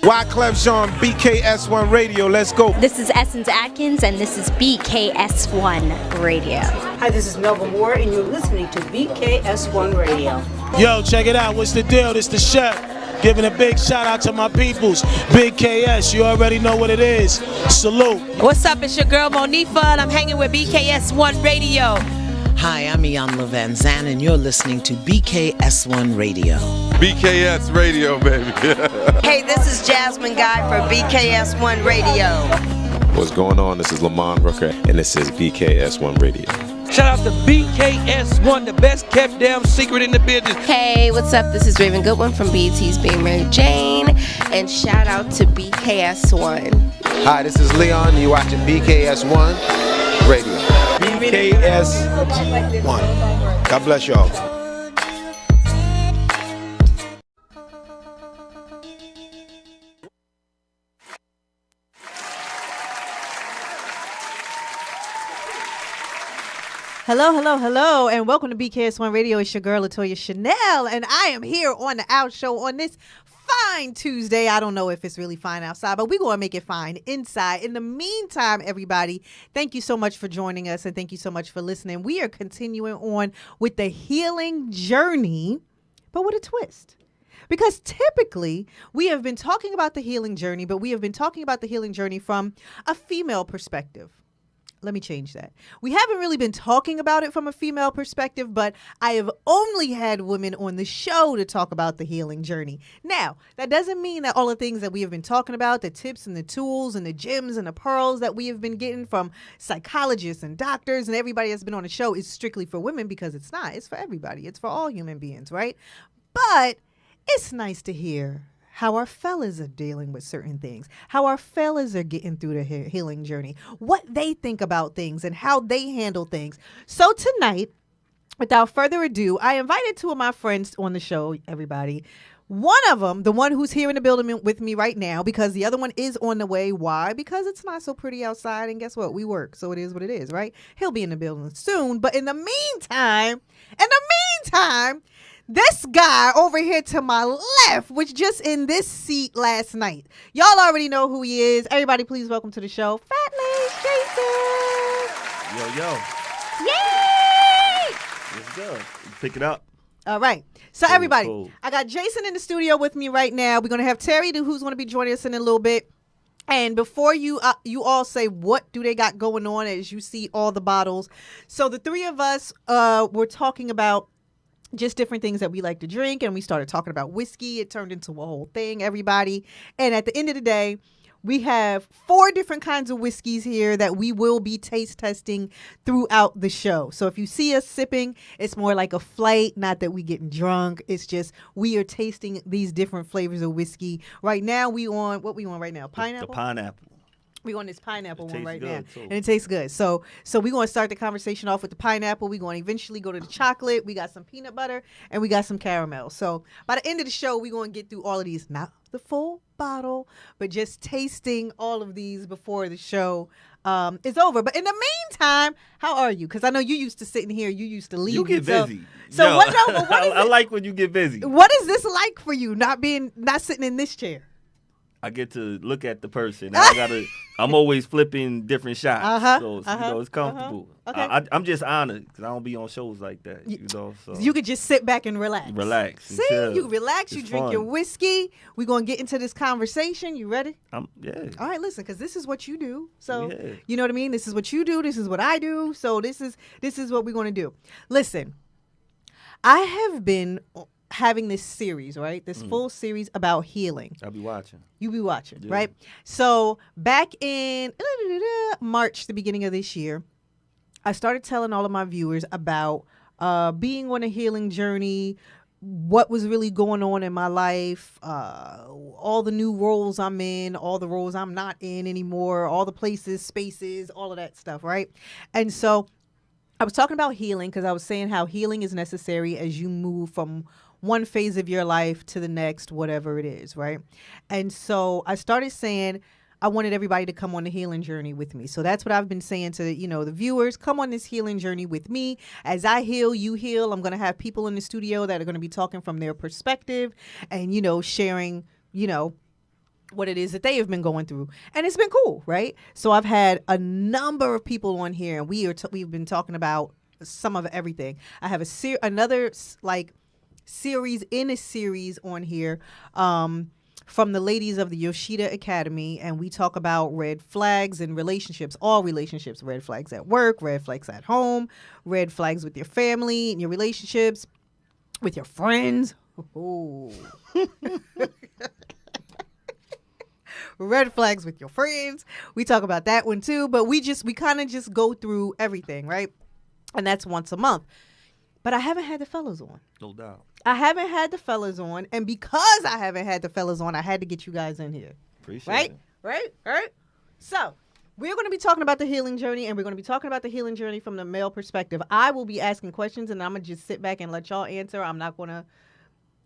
Wyclef Jean, BKS1 Radio. Let's go. This is Essence Atkins, and this is BKS1 Radio. Hi, this is Melba Moore, and you're listening to BKS1 Radio. Yo, check it out. What's the deal? This the chef. Giving a big shout out to my peoples. Big KS, you already know what it is. Salute. What's up? It's your girl Monifa, and I'm hanging with BKS1 Radio. Hi, I'm Iyanla Vanzan, and you're listening to BKS1 Radio. BKS Radio, baby. Hey, this is Jasmine Guy for BKS1 Radio. What's going on? This is Lamont Rooker, and this is BKS1 Radio. Shout out to BKS1, the best kept damn secret in the business. Hey, what's up? This is Raven Goodwin from BET's Being Mary Jane, and shout out to BKS1. Hi, this is Leon. You're watching BKS1 Radio. BKS1. God bless y'all. Hello, and welcome to BKS1 Radio. It's your girl, Latoya Chanel, and I am here on the Out Show on this fine Tuesday. I don't know if it's really fine outside, but we're going to make it fine inside. In the meantime, everybody, thank you so much for joining us, and thank you so much for listening. We are continuing on with the healing journey, but with a twist. Because typically, we have been talking about the healing journey, but we have been talking about the healing journey from a female perspective. Let me change that. We haven't really been talking about it from a female perspective, but I have only had women on the show to talk about the healing journey. Now, that doesn't mean that all the things that we have been talking about, the tips and the tools and the gems and the pearls that we have been getting from psychologists and doctors and everybody that's been on the show is strictly for women, because it's not. It's for everybody. It's for all human beings, right? But it's nice to hear how our fellas are dealing with certain things, how our fellas are getting through the healing journey, what they think about things and how they handle things. So tonight, without further ado, I invited two of my friends on the show, everybody. One of them, the one who's here in the building with me right now, because the other one is on the way. Why? Because it's not so pretty outside, and guess what? We work, so it is what it is, right? He'll be in the building soon, but in the meantime, this guy over here to my left was just in this seat last night. Y'all already know who he is. Everybody, please welcome to the show, Fat Legs Jason. Yo. Yay! Let's go. Pick it up. All right. So everybody, I got Jason in the studio with me right now. We're going to have Terry, who's going to be joining us in a little bit. And before you all say what do they got going on as you see all the bottles. So the three of us were talking about just different things that we like to drink, and we started talking about whiskey. It turned into a whole thing, everybody. And at the end of the day, we have 4 different kinds of whiskeys here that we will be taste testing throughout the show. So if you see us sipping, it's more like a flight, not that we getting drunk. It's just we are tasting these different flavors of whiskey. Right now, what we on right now? Pineapple? The pineapple. We on this pineapple one right now, too. and it tastes good. So we're going to start the conversation off with the pineapple. We're going to eventually go to the chocolate. We got some peanut butter, and we got some caramel. So by the end of the show, we're going to get through all of these. Not the full bottle, but just tasting all of these before the show is over. But in the meantime, how are you? Because I know you used to sit in here. You used to leave. You get busy. So what is I like when you get busy. What is this like for you, not sitting in this chair? I get to look at the person. I'm always flipping different shots, so it's comfortable. Okay. I'm just honored because I don't be on shows like that, So you could just sit back and relax. See, you relax. You drink your whiskey. We're gonna get into this conversation. You ready? Yeah. All right, listen, because this is what you do. So you know what I mean. This is what you do. This is what I do. So this is what we're gonna do. Listen, I have been having this series, right? This full series about healing. I'll be watching. You be watching, right? So back in March, the beginning of this year, I started telling all of my viewers about being on a healing journey, what was really going on in my life, all the new roles I'm in, all the roles I'm not in anymore, all the places, spaces, all of that stuff, right? And so I was talking about healing because I was saying how healing is necessary as you move from one phase of your life to the next, whatever it is, right? And so I started saying I wanted everybody to come on the healing journey with me. So that's what I've been saying to, the viewers. Come on this healing journey with me. As I heal, you heal. I'm going to have people in the studio that are going to be talking from their perspective and, sharing, what it is that they have been going through, and it's been cool, right? So I've had a number of people on here, and we've been talking about some of everything. I have another series in a series on here from the ladies of the Yoshida Academy, and we talk about red flags in relationships, all relationships, red flags at work, red flags at home, red flags with your family, in your relationships, with your friends. Oh. Red flags with your friends. We talk about that one too, but we kind of just go through everything, right? And that's once a month. But I haven't had the fellas on. No doubt. I haven't had the fellas on, and because I haven't had the fellas on, I had to get you guys in here. Appreciate it. Right? So, we're going to be talking about the healing journey, and we're going to be talking about the healing journey from the male perspective. I will be asking questions, and I'm going to just sit back and let y'all answer. I'm not going to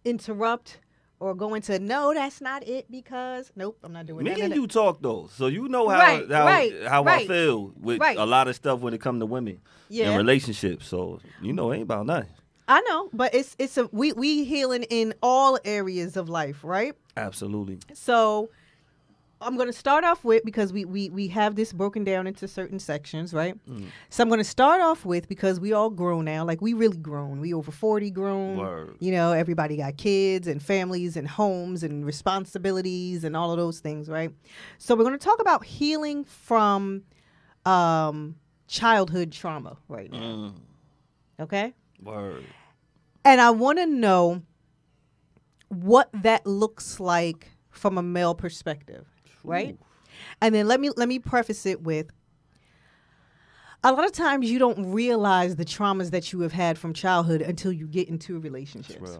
interrupt or go into, no, that's not it, because, nope, I'm not doing that. Me and you talk, though, so you know how I feel with a lot of stuff when it comes to women and relationships. So, you know, it ain't about nothing. I know, but we healing in all areas of life, right? Absolutely. So I'm going to start off with, because we have this broken down into certain sections, right? So I'm going to start off with, because we all grown now, like we really grown. We over 40 grown. Word. You know, everybody got kids and families and homes and responsibilities and all of those things, right? So we're going to talk about healing from childhood trauma right now. Okay? Word. And I want to know what that looks like from a male perspective, right? Ooh. And then let me preface it with, a lot of times you don't realize the traumas that you have had from childhood until you get into relationships.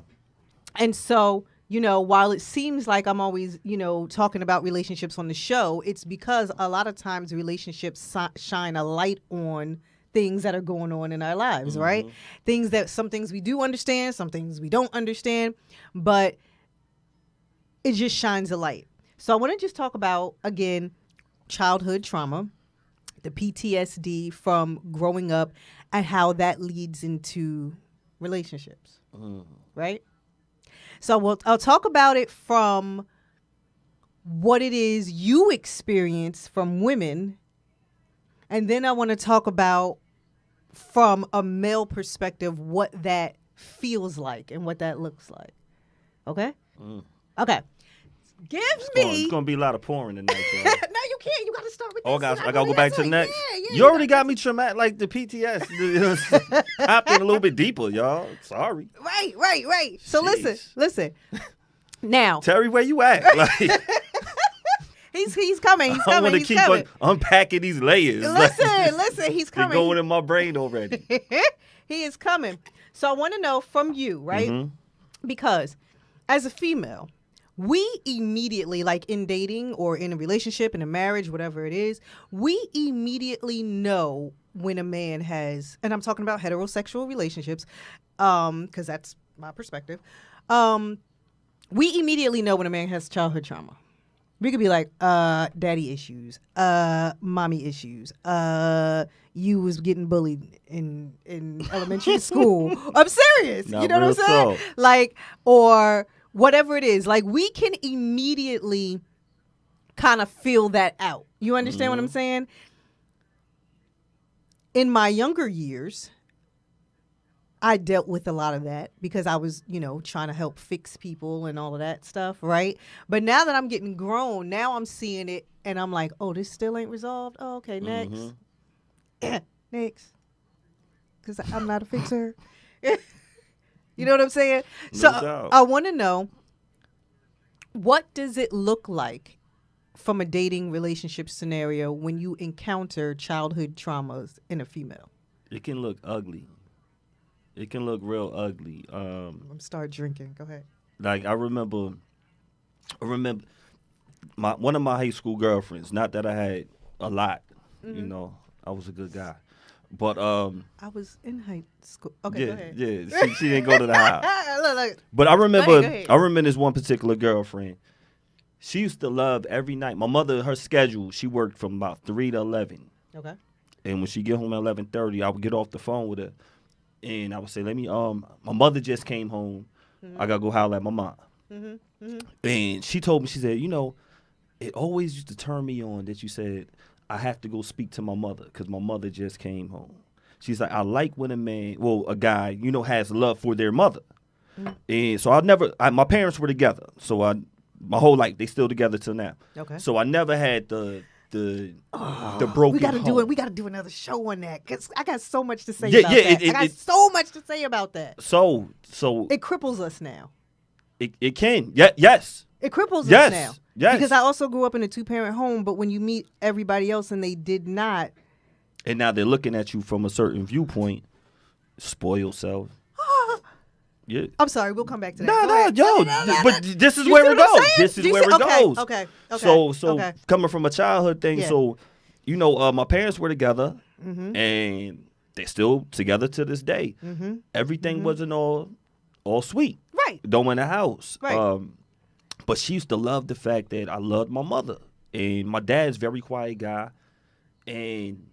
And so, you know, while it seems like I'm always, you know, talking about relationships on the show, it's because a lot of times relationships shine a light on things that are going on in our lives, right? Some things we do understand, some things we don't understand, but it just shines a light. So I want to just talk about, again, childhood trauma, the PTSD from growing up, and how that leads into relationships, right? So I'll talk about it from what it is you experience from women, and then I want to talk about, from a male perspective, what that feels like and what that looks like. Okay? Okay. It's going to be a lot of pouring tonight, y'all. No, you can't. You got to start with this. I got to go back to the next. Yeah, you already got me traumatic, like the PTS. Hop in a little bit deeper, y'all. Sorry. Right. So listen. Now. Terry, where you at? Like, He's coming. I want to keep unpacking these layers. Listen, he's coming. They're going in my brain already. He is coming. So I want to know from you, right? Because as a female, we immediately, like in dating or in a relationship, in a marriage, whatever it is, we immediately know when a man has, and I'm talking about heterosexual relationships, because that's my perspective. We immediately know when a man has childhood trauma. We could be like, daddy issues, mommy issues, you was getting bullied in elementary school. I'm serious. You know what I'm saying? Like, or whatever it is. Like, we can immediately kind of feel that out. You understand what I'm saying? In my younger years, I dealt with a lot of that because I was, you know, trying to help fix people and all of that stuff, right? But now that I'm getting grown, now I'm seeing it and I'm like, oh, this still ain't resolved? Oh, okay, next. Next. Because I'm not a fixer. You know what I'm saying? So I want to know, what does it look like from a dating relationship scenario when you encounter childhood traumas in a female? It can look ugly. It can look real ugly. I'm start drinking. Go ahead. Like I remember one of my high school girlfriends. Not that I had a lot, you know. I was a good guy, but I was in high school. Okay, go ahead. Yeah. She didn't go to the house. But I remember this one particular girlfriend. She used to love every night. My mother, her schedule, she worked from about 3 to 11. Okay. And when she get home at 11:30, I would get off the phone with her. And I would say, my mother just came home. I got to go holler at my mom. And she told me, she said, you know, it always used to turn me on that you said, I have to go speak to my mother because my mother just came home. She's like, I like when a guy, has love for their mother. And so my parents were together. So my whole life, they still together till now. Okay. So I never had the broken We gotta home. do it. We gotta do another show on that because I got so much to say about that. I got so much to say about that. So it cripples us now. It can. Yes. It cripples us Yes. now. Yes. Because I also grew up in a 2-parent home, but when you meet everybody else and they did not. And now they're looking at you from a certain viewpoint. Spoiled self. Yeah. I'm sorry, we'll come back to that. No, but this is where it goes. This is where it goes. Okay. So coming from a childhood thing, so my parents were together, and they're still together to this day. Everything wasn't all sweet. Right. Don't in the house. Right. But she used to love the fact that I loved my mother, and my dad's a very quiet guy, and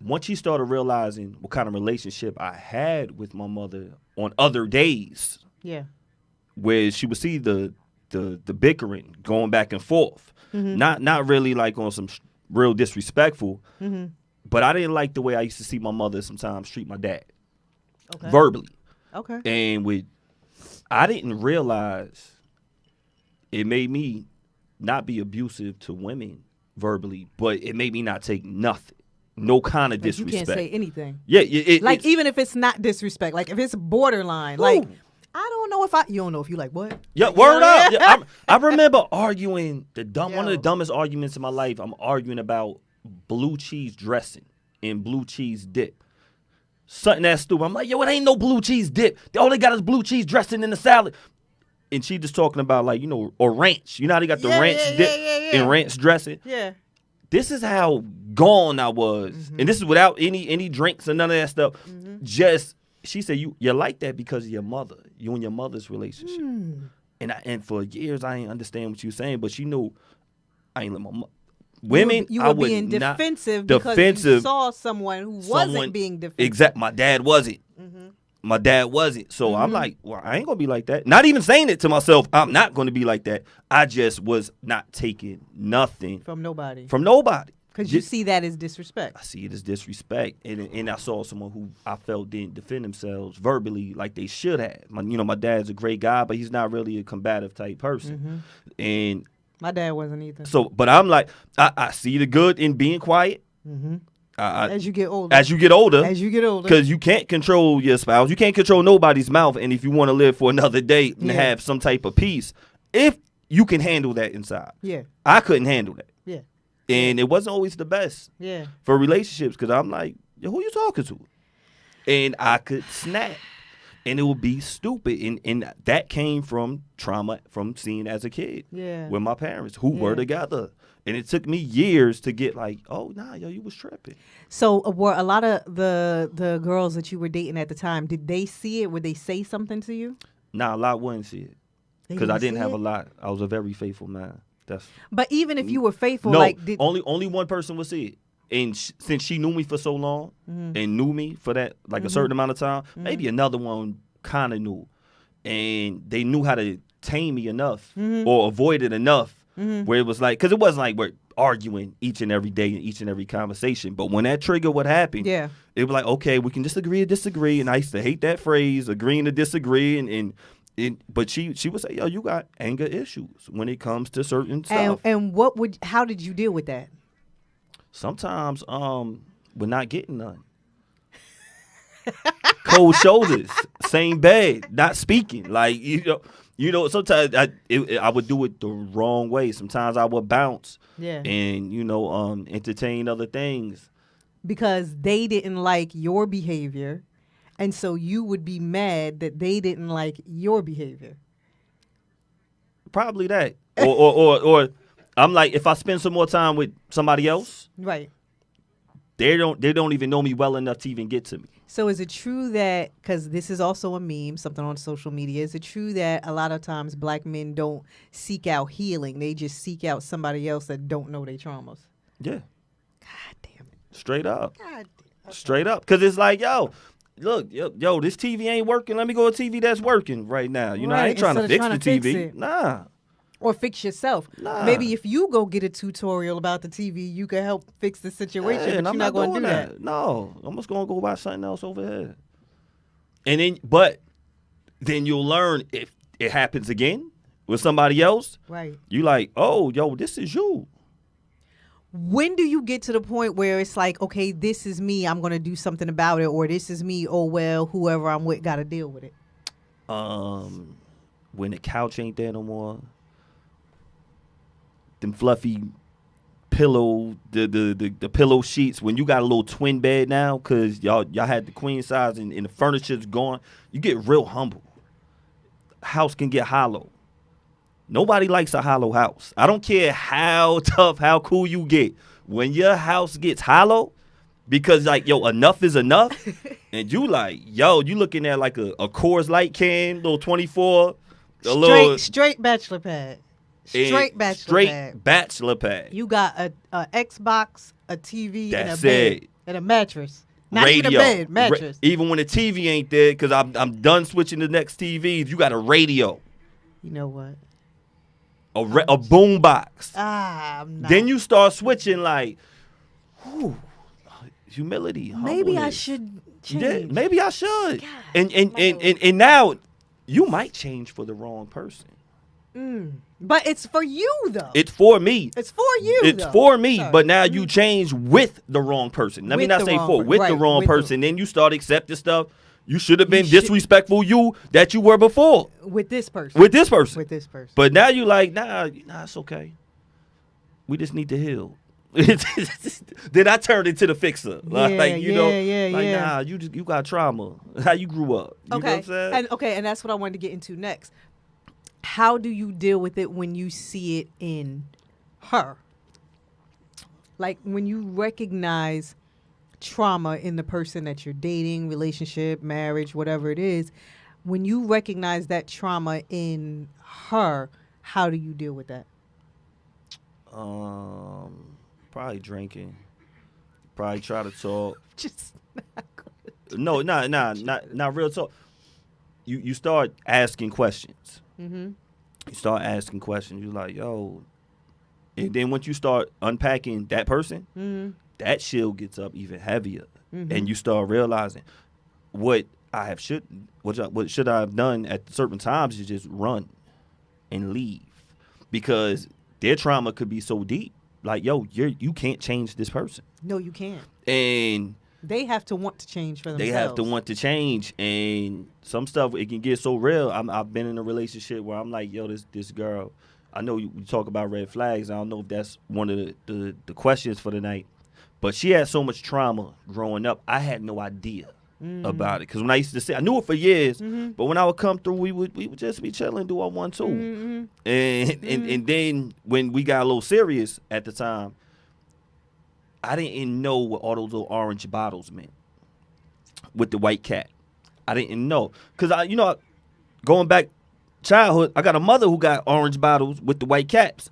once she started realizing what kind of relationship I had with my mother on other days, where she would see the bickering going back and forth, not really like on some real disrespectful, but I didn't like the way I used to see my mother sometimes treat my dad verbally. Okay. And I didn't realize it made me not be abusive to women verbally, but it made me not take nothing. No kind of disrespect. You can't say anything. Yeah, even if it's not disrespect, like if it's borderline, like I don't know if you don't know if you like what. Yeah, word up. Yeah, I remember arguing one of the dumbest arguments in my life. I'm arguing about blue cheese dressing and blue cheese dip. Something that stupid. I'm like, yo, it ain't no blue cheese dip. All they got is blue cheese dressing in the salad. And she just talking about or ranch. You know how they got the ranch dip and ranch dressing. Yeah. This is how gone I was. And this is without any drinks or none of that stuff. Just, she said, you like that because of your mother. You and your mother's relationship. And for years, I ain't understand what you saying, but she knew I ain't let my mother. Women, you were being defensive because you saw someone who wasn't being defensive. Exactly. My dad wasn't. My dad wasn't. So I'm like, well, I ain't going to be like that. Not even saying it to myself. I'm not going to be like that. I just was not taking nothing. From nobody. Because you see that as disrespect. I see it as disrespect. And I saw someone who I felt didn't defend themselves verbally like they should have. My dad's a great guy, but he's not really a combative type person. And my dad wasn't either. So, but I'm like, I see the good in being quiet. As you get older. Because you can't control your spouse. You can't control nobody's mouth. And if you want to live for another day and have some type of peace, if you can handle that inside. Yeah. I couldn't handle that. Yeah. And it wasn't always the best. Yeah. For relationships, because I'm like, yo, who you talking to? And I could snap. And it would be stupid. And that came from trauma from seeing as a kid. Yeah. With my parents who were together. And it took me years to get like, oh, nah, yo, you was tripping. So were a lot of the girls that you were dating at the time, did they see it? Would they say something to you? Nah, a lot wouldn't see it. Because I didn't have a lot. I was a very faithful man. But even if you were faithful, only one person would see it. And since she knew me for so long and knew me for that, like a certain amount of time, maybe another one kind of knew. And they knew how to tame me enough or avoid it enough where it was like, because it wasn't like we're arguing each and every day in each and every conversation. But when that trigger would happen, it was like, okay, we can just agree to disagree. And I used to hate that phrase, agreeing to disagree. But she would say, yo, you got anger issues when it comes to certain stuff. And how did you deal with that? Sometimes we're not getting none. Cold shoulders, same bed, not speaking. Like, sometimes I would do it the wrong way. Sometimes I would bounce and, entertain other things. Because they didn't like your behavior, and so you would be mad that they didn't like your behavior. Probably that. Or I'm like, if I spend some more time with somebody else, right? They don't even know me well enough to even get to me. So is it true that, because this is also a meme, something on social media, is it true that a lot of times black men don't seek out healing? They just seek out somebody else that don't know their traumas? Yeah. God damn it. Straight up. God damn it. Straight up. Because it's like, yo, look, yo, this TV ain't working. Let me go to a TV that's working right now. I ain't trying to fix the TV. Nah. Or fix yourself. Nah. Maybe if you go get a tutorial about the TV, you can help fix the situation. Yeah, but and you're I'm not going to doing do that. No, I'm just gonna go watch something else over here. And then you'll learn if it happens again with somebody else. Right. You like, oh, yo, this is you. When do you get to the point where it's like, okay, this is me, I'm going to do something about it, or this is me, oh, well, whoever I'm with got to deal with it? When the couch ain't there no more, them fluffy pillow, the pillow sheets, when you got a little twin bed now, because y'all had the queen size and the furniture's gone, you get real humble. House can get hollow. Nobody likes a hollow house. I don't care how tough, how cool you get. When your house gets hollow, because like, yo, enough is enough, and you like, yo, you looking at like a Coors Light can, little 24, Straight bachelor pad. Straight bachelor pad. You got a Xbox, a TV, and a bed. And a mattress. Not radio. even a bed, mattress. Even when the TV ain't there, because I'm done switching to the next TVs, you got a radio. You know what? A boom box. I'm not. Then you start switching like, humility. Maybe I humbleness. should change. Yeah, maybe I should. And now you might change for the wrong person. But it's for you, though. It's for me. It's for you, It's though. for me. Sorry. But now you change with the wrong person. Let me With not the say wrong for. per- With the right, wrong with the- person. Then you start accepting stuff. You should have been should- disrespectful you that you were before. With this person. With this person. With this person. But now you like, nah, it's okay. We just need to heal. Then I turned into the fixer. Nah, you got trauma. How you grew up. You know what I'm saying? And that's what I wanted to get into next. How do you deal with it when you see it in her? Like when you recognize trauma in the person that you're dating, relationship, marriage, whatever it is, when you recognize that trauma in her, how do you deal with that? Probably drinking. Probably try to talk. Just No, not real talk. You start asking questions. Mm-hmm. You start asking questions. You're like, yo. And then once you start unpacking that person, that shield gets up even heavier. And you start realizing what should I have done at certain times is just run and leave. Because their trauma could be so deep. Like, yo, you can't change this person. No, you can't. And they have to want to change for themselves. they have to want to change, and some stuff, it can get so real. I've been in a relationship where I'm like, yo, this girl, I know you talk about red flags. I don't know if that's one of the questions for the night, but she had so much trauma growing up. I had no idea about it, because when I used to say, I knew it for years, but when I would come through, we would just be chilling, do our 1-2, and then when we got a little serious at the time, I didn't know what all those little orange bottles meant with the white cat. I didn't know. Because, going back childhood, I got a mother who got orange bottles with the white caps.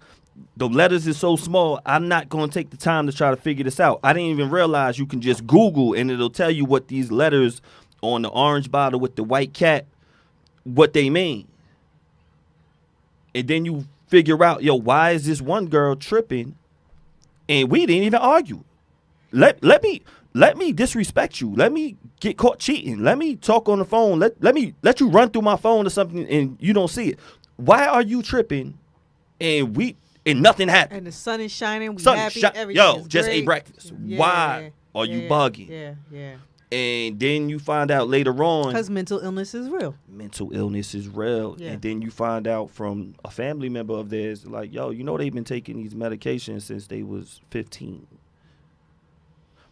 The letters is so small, I'm not going to take the time to try to figure this out. I didn't even realize you can just Google and it'll tell you what these letters on the orange bottle with the white cat, what they mean. And then you figure out, yo, why is this one girl tripping? And we didn't even argue. Let me disrespect you. Let me get caught cheating. Let me talk on the phone. Let you run through my phone or something and you don't see it. Why are you tripping? And nothing happened. And the sun is shining. We sun happy. Everything yo, is just great. ate breakfast. Yeah, Why are you bugging? Yeah. And then you find out later on. Because mental illness is real. Mental illness is real. Yeah. And then you find out from a family member of theirs, like, yo, they've been taking these medications since they was 15.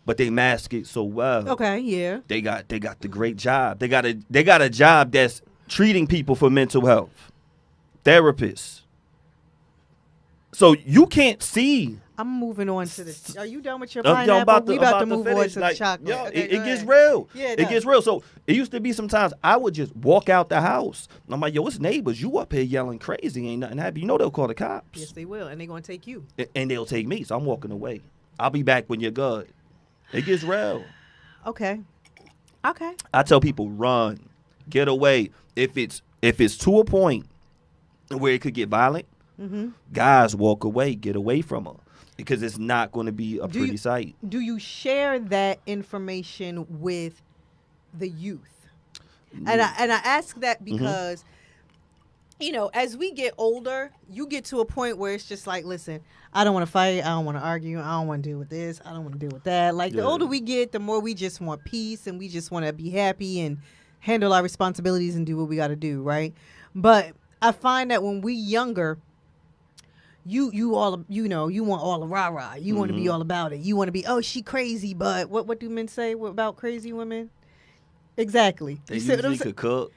But they mask it so well. Okay, yeah. They got the great job. They got a job that's treating people for mental health. Therapists. So you can't see. I'm moving on to this. Are you done with your Yo, pineapple? We about to to move finish. on to the Like, chocolate. yo, Okay, it go gets ahead. real. Yeah, it gets real. So it used to be sometimes I would just walk out the house. I'm like, yo, it's neighbors. You up here yelling crazy. Ain't nothing happening. They'll call the cops. Yes, they will. And they're going to take you. And they'll take me. So I'm walking away. I'll be back when you're good. It gets real. Okay. I tell people, run. Get away. If it's to a point where it could get violent, Guys walk away, get away from her, because it's not going to be a pretty sight. Do you share that information with the youth? And I ask that because, you know, as we get older, you get to a point where it's just like, listen, I don't want to fight. I don't want to argue. I don't want to deal with this. I don't want to deal with that. Like, the older we get, the more we just want peace and we just want to be happy and handle our responsibilities and do what we got to do, right? But I find that when we younger, you want all the rah-rah. You want to be all about it. You want to be, oh, she crazy, but what do men say about crazy women? Exactly. They usually could cook.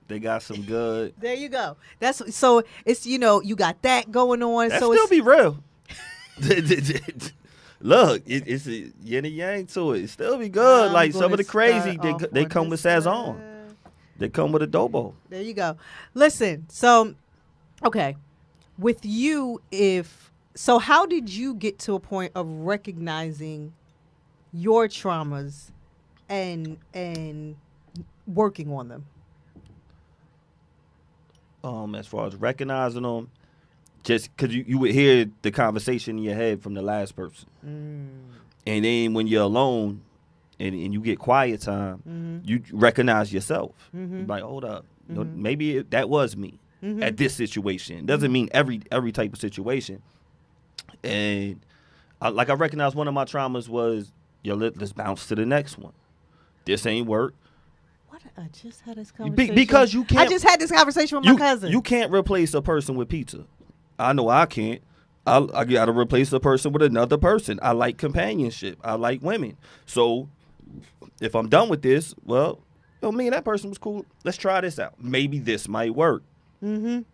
They got some good. There you go. That's so it's, you know, you got that going on. That so still it's, be real. Look, it's a yin and yang to it. It still be good. Like some of the crazy, they come with Sazon. They come with adobo. There you go. Listen, so okay. With you, how did you get to a point of recognizing your traumas and working on them? As far as recognizing them, just because you would hear the conversation in your head from the last person. And then when you're alone and you get quiet time, you recognize yourself. Like, hold up, maybe that was me at this situation. Doesn't mean every type of situation. And I recognize one of my traumas was, let's bounce to the next one. This ain't work. I just had this conversation. Because you can't. I just had this conversation with my cousin. You can't replace a person with pizza. I know I can't. I got to replace a person with another person. I like companionship. I like women. So if I'm done with this, well, me and that person was cool. Let's try this out. Maybe this might work. And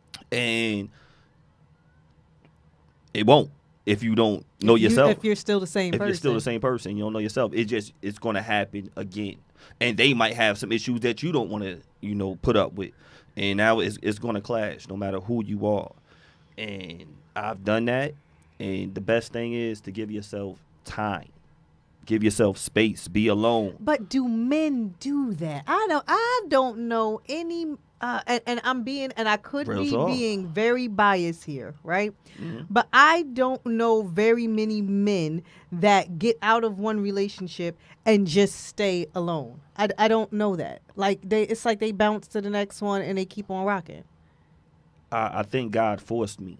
it won't if you don't know yourself. If you're still the same person. If you're still the same person, you don't know yourself. It's going to happen again. And they might have some issues that you don't want to, put up with. And now it's going to clash no matter who you are. And I've done that. And the best thing is to give yourself time. Give yourself space. Be alone. But do men do that? I don't know any. And I could be being very biased here, right? But I don't know very many men that get out of one relationship and just stay alone. I don't know that. Like it's like they bounce to the next one and they keep on rocking. I think God forced me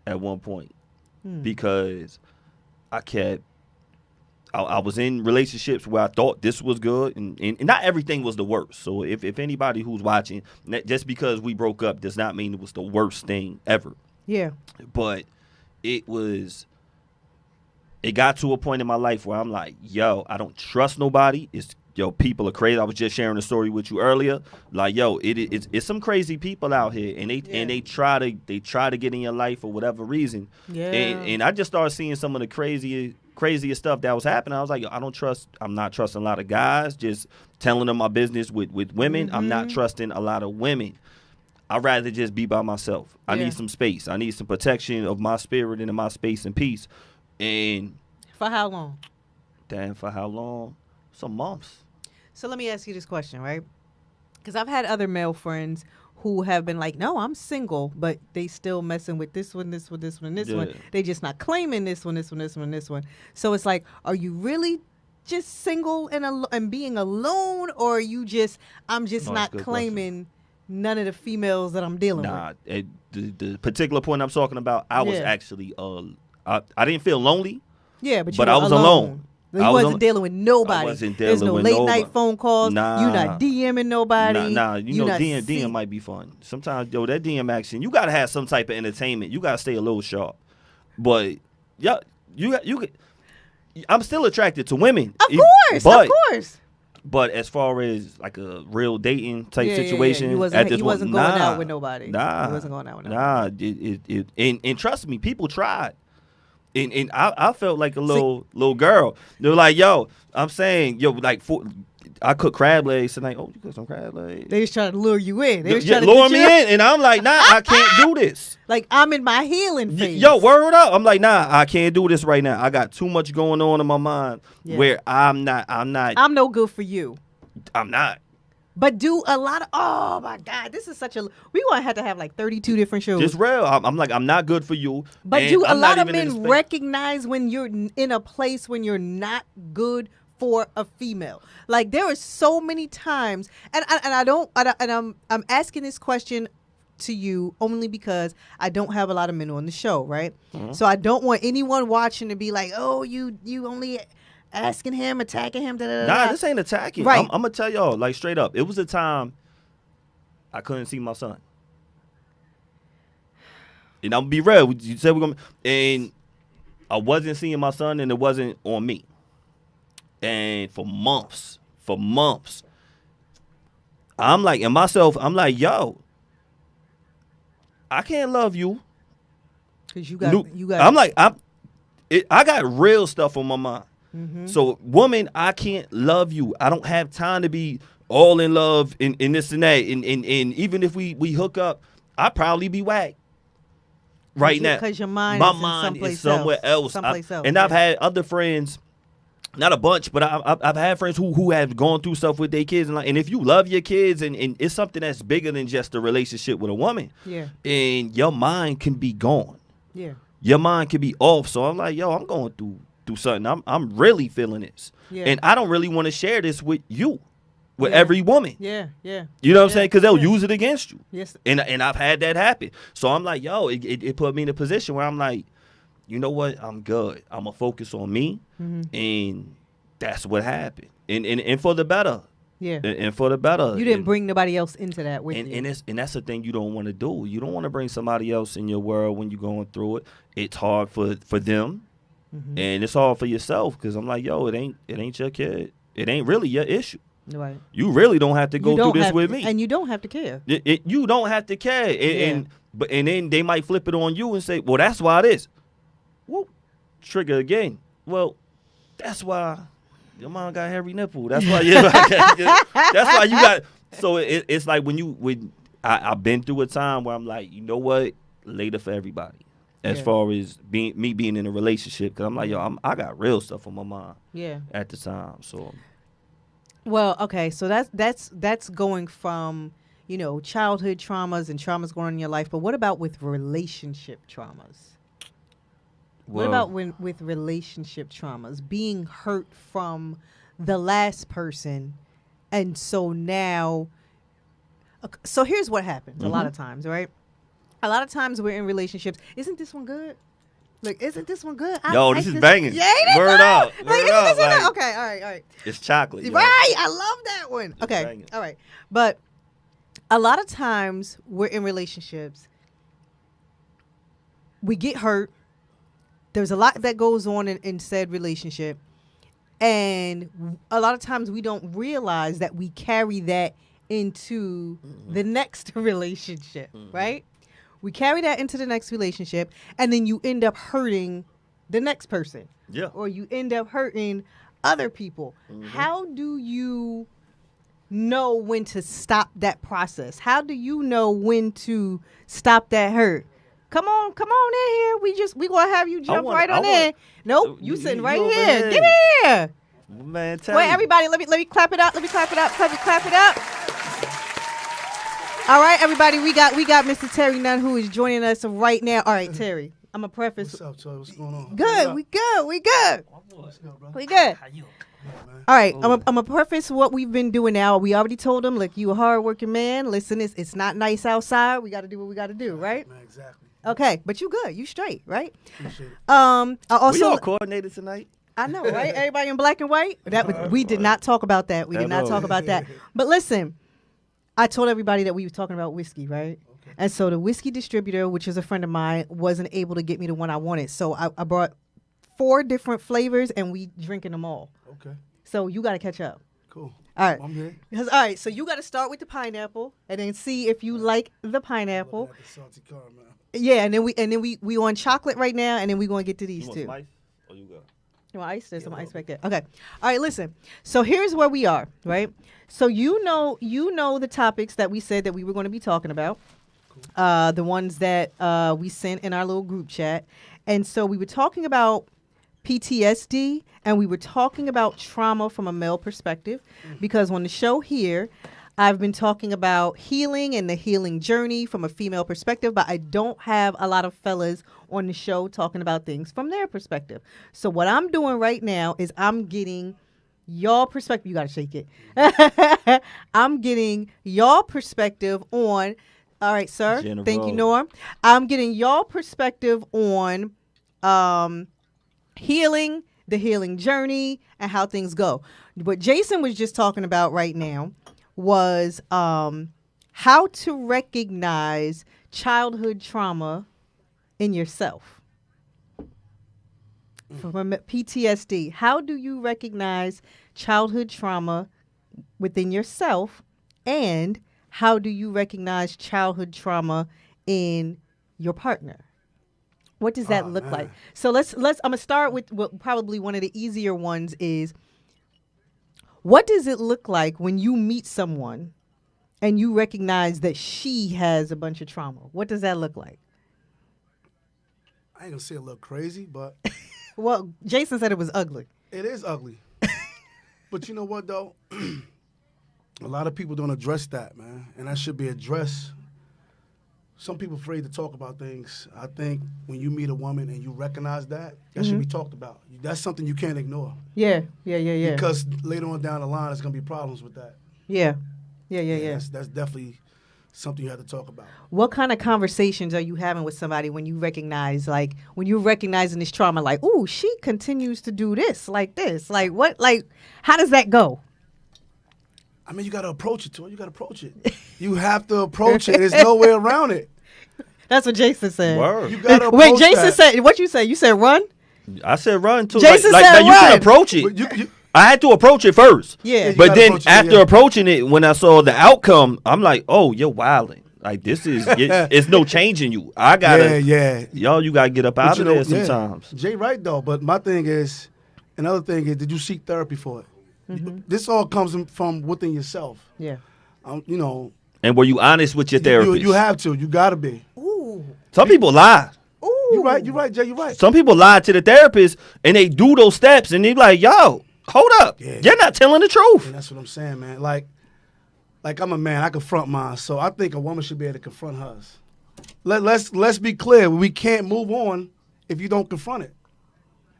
at one point because I was in relationships where I thought this was good, and not everything was the worst. So if anybody who's watching, just because we broke up does not mean it was the worst thing ever. Yeah. But it got to a point in my life where I'm like, I don't trust nobody. People are crazy. I was just sharing a story with you earlier. Like, it's some crazy people out here, and they try to get in your life for whatever reason. Yeah. And I just started seeing some of the craziest stuff that was happening. I was like, I'm not trusting a lot of guys, just telling them my business with women. I'm not trusting a lot of women. I'd rather just be by myself. I need some space. I need some protection of my spirit and my space and peace. And for how long? Damn, for how long? Some months. So let me ask you this question, right? Because I've had other male friends who have been like, no, I'm single, but they still messing with this one, this one, this one, and this one. They just not claiming this one, this one, this one, this one. So it's like, are you really just single and being alone, or are you I'm just not claiming none of the females that I'm dealing with? The particular point I'm talking about, I was actually, I didn't feel lonely. Yeah, but I was alone. You wasn't dealing with nobody. I wasn't dealing There's no with late nobody. night phone calls. Nah. You not DMing nobody. DM might be fun. Sometimes, that DM action, you got to have some type of entertainment. You got to stay a little sharp. But, I'm still attracted to women. Of course. But as far as like a real dating type situation, he wasn't going out with nobody. Nah, he wasn't going out with nobody. And trust me, people tried. And I felt like a little girl. They were like, I'm saying, I cook crab legs tonight. Oh, you cook some crab legs? They just trying to lure you in. They was trying to lure me in, and I'm like, nah, I can't do this. Like, I'm in my healing phase. Word up. I'm like, nah, I can't do this right now. I got too much going on in my mind where I'm not. I'm no good for you. I'm not. But do a lot of, oh my God, this is such a, we gonna have to have like 32 different shows. Just real. I'm like, I'm not good for you. But and do a I'm lot not of even in the men space. recognize when you're in a place when you're not good for a female? Like there are so many times, and I'm asking this question to you only because I don't have a lot of men on the show, right? Mm-hmm. So I don't want anyone watching to be like, oh, you only asking him, attacking him. Nah, this ain't attacking. Right. I'm gonna tell y'all like straight up. It was a time I couldn't see my son, and I'm gonna be real. You said we're gonna, and I wasn't seeing my son, and it wasn't on me. And for months, I'm like, and myself, I'm like, yo, I can't love you. Cause you got. I'm like, I got real stuff on my mind. Mm-hmm. So, woman, I can't love you. I don't have time to be all in love in this and that. And even if we hook up, I'd probably be whacked right now. Because your mind my is mind someplace is somewhere else. Someplace else. And I've had other friends, not a bunch, but I've had friends who have gone through stuff with their kids. And if you love your kids and it's something that's bigger than just a relationship with a woman, yeah, and your mind can be gone. Yeah. Your mind can be off. So I'm like, yo, I'm going through something. I'm really feeling this. Yeah. And I don't really want to share this with you, with every woman. Yeah, yeah. You know what I'm saying? Because they'll use it against you. Yes. And I've had that happen. So I'm like, yo, it put me in a position where I'm like, you know what? I'm good. I'm going to focus on me. Mm-hmm. And that's what happened. And for the better. Yeah. And for the better. You didn't bring nobody else into that with you. And that's the thing you don't want to do. You don't want to bring somebody else in your world when you're going through it. It's hard for them. Mm-hmm. And it's hard for yourself because I'm like, yo, it ain't your kid. It ain't really your issue. Right. You really don't have to go through this with me. And you don't have to care. You don't have to care. And then they might flip it on you and say, well, that's why it is. Whoop. Trigger again. Well, that's why your mom got hairy nipple. That's why that's why you got. So it's like when I've been through a time where I'm like, you know what, later for everybody. As far as me being in a relationship, because I'm like, yo, I got real stuff on my mind. Yeah. At the time, so. Well, okay, so that's going from, childhood traumas and traumas going on in your life. But what about with relationship traumas? What about with relationship traumas? Being hurt from the last person, and so now. So here's what happens a lot of times, right? A lot of times we're in relationships. Isn't this one good? Like, isn't this one good? Yo, this is banging. Yeah, ain't it Word up. Like, Word up. Like, okay, all right. It's chocolate. Right, I love that one. Okay, banging. all right. But a lot of times we're in relationships. We get hurt. There's a lot that goes on in said relationship. And a lot of times we don't realize that we carry that into the next relationship, right? We carry that into the next relationship, and then you end up hurting the next person. Yeah. Or you end up hurting other people. How do you know when to stop that process? How do you know when to stop that hurt? Come on in here. We gonna have you jump right on in. Nope, you sitting right here. Get in here. Man, wait, everybody, let me clap it up. Let me clap it up. Clap it up. All right, everybody, we got Mr. Terry Nunn who is joining us right now. All right, Terry, I'm a preface. What's up, Charlie? What's going on? Good, we good. What's up, bro? We good. All right, I'm a preface what we've been doing now. We already told them, look, you a hardworking man. Listen, it's not nice outside. We got to do what we got to do, right? Man, exactly. Okay, but you good. You straight, right? Appreciate it. I also we all coordinated tonight. I know, right? Everybody in black and white. We did not talk about that. We did not talk about that. But listen, I told everybody that we were talking about whiskey, right? Okay. And so the whiskey distributor, which is a friend of mine, wasn't able to get me the one I wanted. So I brought 4 different flavors, and we drinking them all. Okay. So you got to catch up. Cool. All right. I'm here. All right. So you got to start with the pineapple, and then see if you like the pineapple. The salty caramel. Yeah, and then we on chocolate right now, and then we gonna get to these two. Ice? Or you got? You want ice? There's some ice back there. Okay. All right. Listen. So here's where we are, right? So you know the topics that we said that we were going to be talking about, cool. The ones that we sent in our little group chat, and so we were talking about PTSD, and we were talking about trauma from a male perspective, because on the show here, I've been talking about healing and the healing journey from a female perspective, but I don't have a lot of fellas on the show talking about things from their perspective. So what I'm doing right now is I'm getting your perspective. You got to shake it. I'm getting your perspective on, all right, sir. General. Thank you, Norm. I'm getting your perspective on healing, the healing journey, and how things go. What Jason was just talking about right now was how to recognize childhood trauma in yourself. From PTSD, how do you recognize childhood trauma within yourself, and how do you recognize childhood trauma in your partner? What does that look like? So let's I'm gonna start with what probably one of the easier ones is, what does it look like when you meet someone and you recognize that she has a bunch of trauma? What does that look like? I ain't gonna say it look crazy, but Well, Jason said it was ugly. it is ugly. But you know what though? A lot of people don't address that, man, and that should be addressed. Some people afraid to talk about things. I think when you meet a woman and you recognize that, that should be talked about. That's something you can't ignore. Yeah. Because later on down the line, there's gonna be problems with that. Yeah. That's definitely something you have to talk about. What kind of conversations are you having with somebody when you recognize, like, when you're recognizing this trauma, like, ooh, she continues to do this, like this, like what, like, how does that go? I mean, you got to approach it, You got to approach it. You have to approach it. There's no way around it. That's what Jason said. Word. You got to approach Wait, Jason that. said, what you say? You said run? I said run too. Jason like said now you run. can approach it. But you, I had to approach it first. Yeah. you But gotta then approach it, after yeah. approaching it, when I saw the outcome, I'm like, oh, you're wilding. Like this is, it's no changing you. I gotta, y'all, you gotta get up out of there sometimes. Jay right though, but my thing is, another thing is, did you seek therapy for it? This all comes from within yourself. Yeah. You know. And were you honest with your therapist? You have to. You gotta be. Some people lie. You right, Jay. You right. Some people lie to the therapist and they do those steps and they like, yo, hold up, you're not telling the truth. And that's what I'm saying, man. Like I'm a man, I confront mine. So I think a woman should be able to confront hers. Let's be clear. We can't move on if you don't confront it.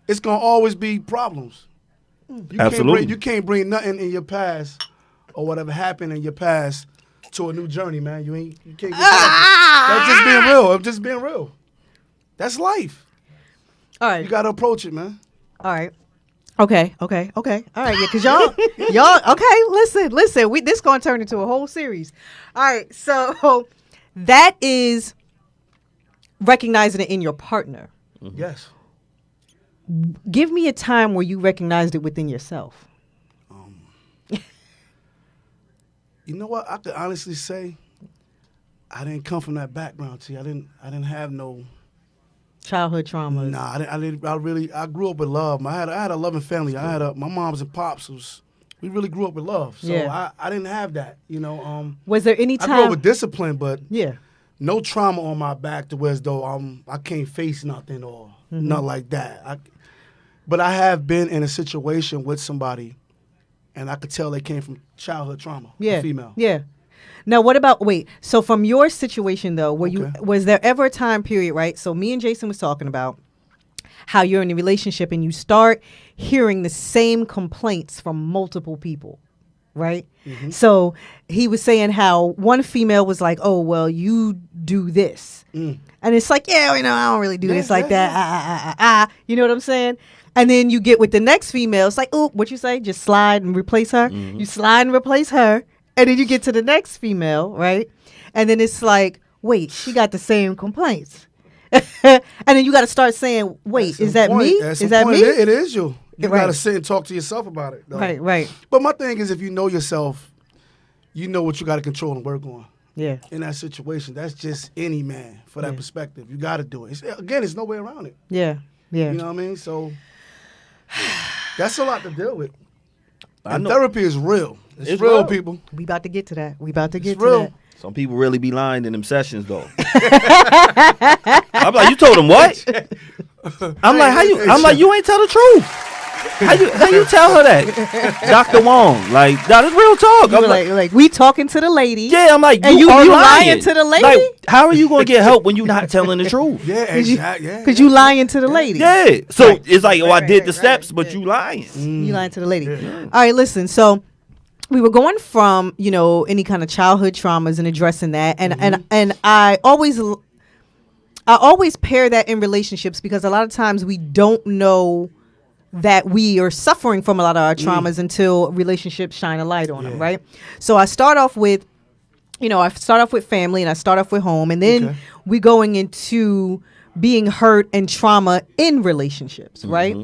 It's gonna always be problems. Absolutely. You can't bring nothing in your past or whatever happened in your past to a new journey, man. You can't get That's just being real. I'm just being real. That's life. All right. You gotta approach it, man. All right. Okay. All right, yeah, because y'all, okay, listen, this gonna turn into a whole series. All right, so that is recognizing it in your partner. Yes. Give me a time where you recognized it within yourself. You know what? I could honestly say I didn't come from that background. T. I didn't have no childhood traumas. Nah, I grew up with love. I had a loving family. I had my moms and pops we really grew up with love. So I didn't have that, you know. Was there any time I grew up with discipline, but yeah, no trauma on my back to where as though I can't face nothing or nothing like that. But I have been in a situation with somebody, and I could tell they came from childhood trauma. Yeah, a female. Yeah. Now, what about, so from your situation, though, was there ever a time period, right? So me and Jason was talking about how you're in a relationship and you start hearing the same complaints from multiple people, right? Mm-hmm. So he was saying how one female was like, oh, well, you do this. And it's like, yeah, I don't really do this like that. You know what I'm saying? And then you get with the next female. It's like, oh, what you say? Just slide and replace her. Mm-hmm. You slide and replace her. And then you get to the next female, right? And then it's like, wait, she got the same complaints. And then you got to start saying, wait, is that me? Is that me? It is you. You got to sit and talk to yourself about it. Though. Right. But my thing is, if you know yourself, you know what you got to control and work on. Yeah. In that situation, that's just any man for that perspective. You got to do it. There's no way around it. Yeah. You know what I mean? So that's a lot to deal with. And therapy is real. It's real, people. We about to get to that. It's real. That. Some people really be lying in them sessions, though. I'm like, you told them what? I'm like, you ain't tell the truth. How you tell her that, Dr. Wong? Like, that is real talk. You were like, we talking to the lady. Yeah, I'm like, and you are lying to the lady. Like, how are you gonna get help when you not telling the truth? Yeah, exactly. Because you lying to the lady. Yeah. So it's like, I did the steps, but you lying. You lying to the lady. All right, listen. So we were going from any kind of childhood traumas and addressing that, and I always pair that in relationships because a lot of times we don't know that we are suffering from a lot of our traumas until relationships shine a light on them, right? So I start off with, family and I start off with home, and then we going into being hurt and trauma in relationships, right?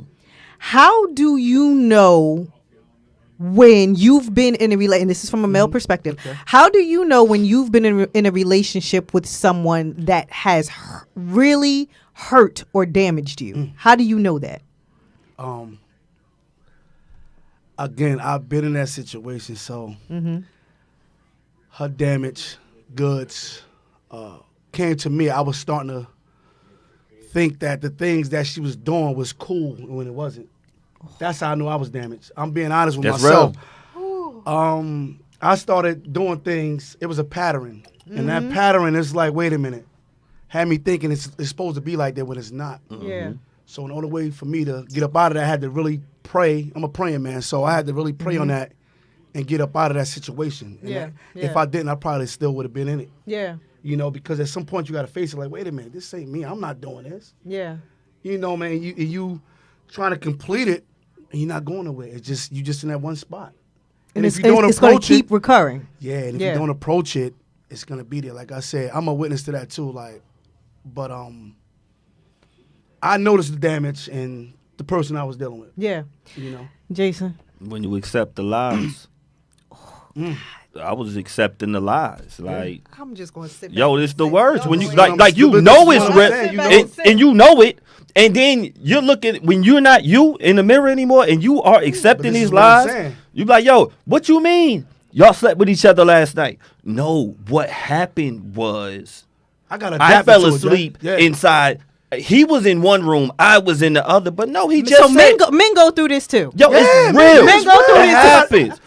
How do you know when you've been in a relationship, and this is from a male perspective, how do you know when you've been in a relationship with someone that has really hurt or damaged you? How do you know that? Again, I've been in that situation, so her damaged goods came to me. I was starting to think that the things that she was doing was cool when it wasn't. That's how I knew I was damaged. I'm being honest with myself. I started doing things. It was a pattern. And that pattern is like, wait a minute. Had me thinking it's supposed to be like that when it's not. Yeah. So the only way for me to get up out of that, I had to really pray. I'm a praying man. So I had to really pray on that and get up out of that situation. And if I didn't, I probably still would have been in it. Yeah. Because at some point you got to face it like, wait a minute, this ain't me. I'm not doing this. Yeah. Man, you trying to complete it, and you're not going nowhere. It's just you just in that one spot. And if you don't approach it, it's going to keep recurring. Yeah, and if you don't approach it, it's going to be there. Like I said, I'm a witness to that too. But I noticed the damage in the person I was dealing with. Yeah. Jason? When you accept the lies. I was accepting the lies. Like, I'm just going to sit back. Yo, it's the words. When you it's real, and you know it. And then you're looking, when you're not you in the mirror anymore and you are accepting these lies, you be like, yo, what you mean? Y'all slept with each other last night. No, what happened was I fell asleep inside. He was in one room, I was in the other, but no, he just men go through this too. Yo, it's real. Men go through this happens.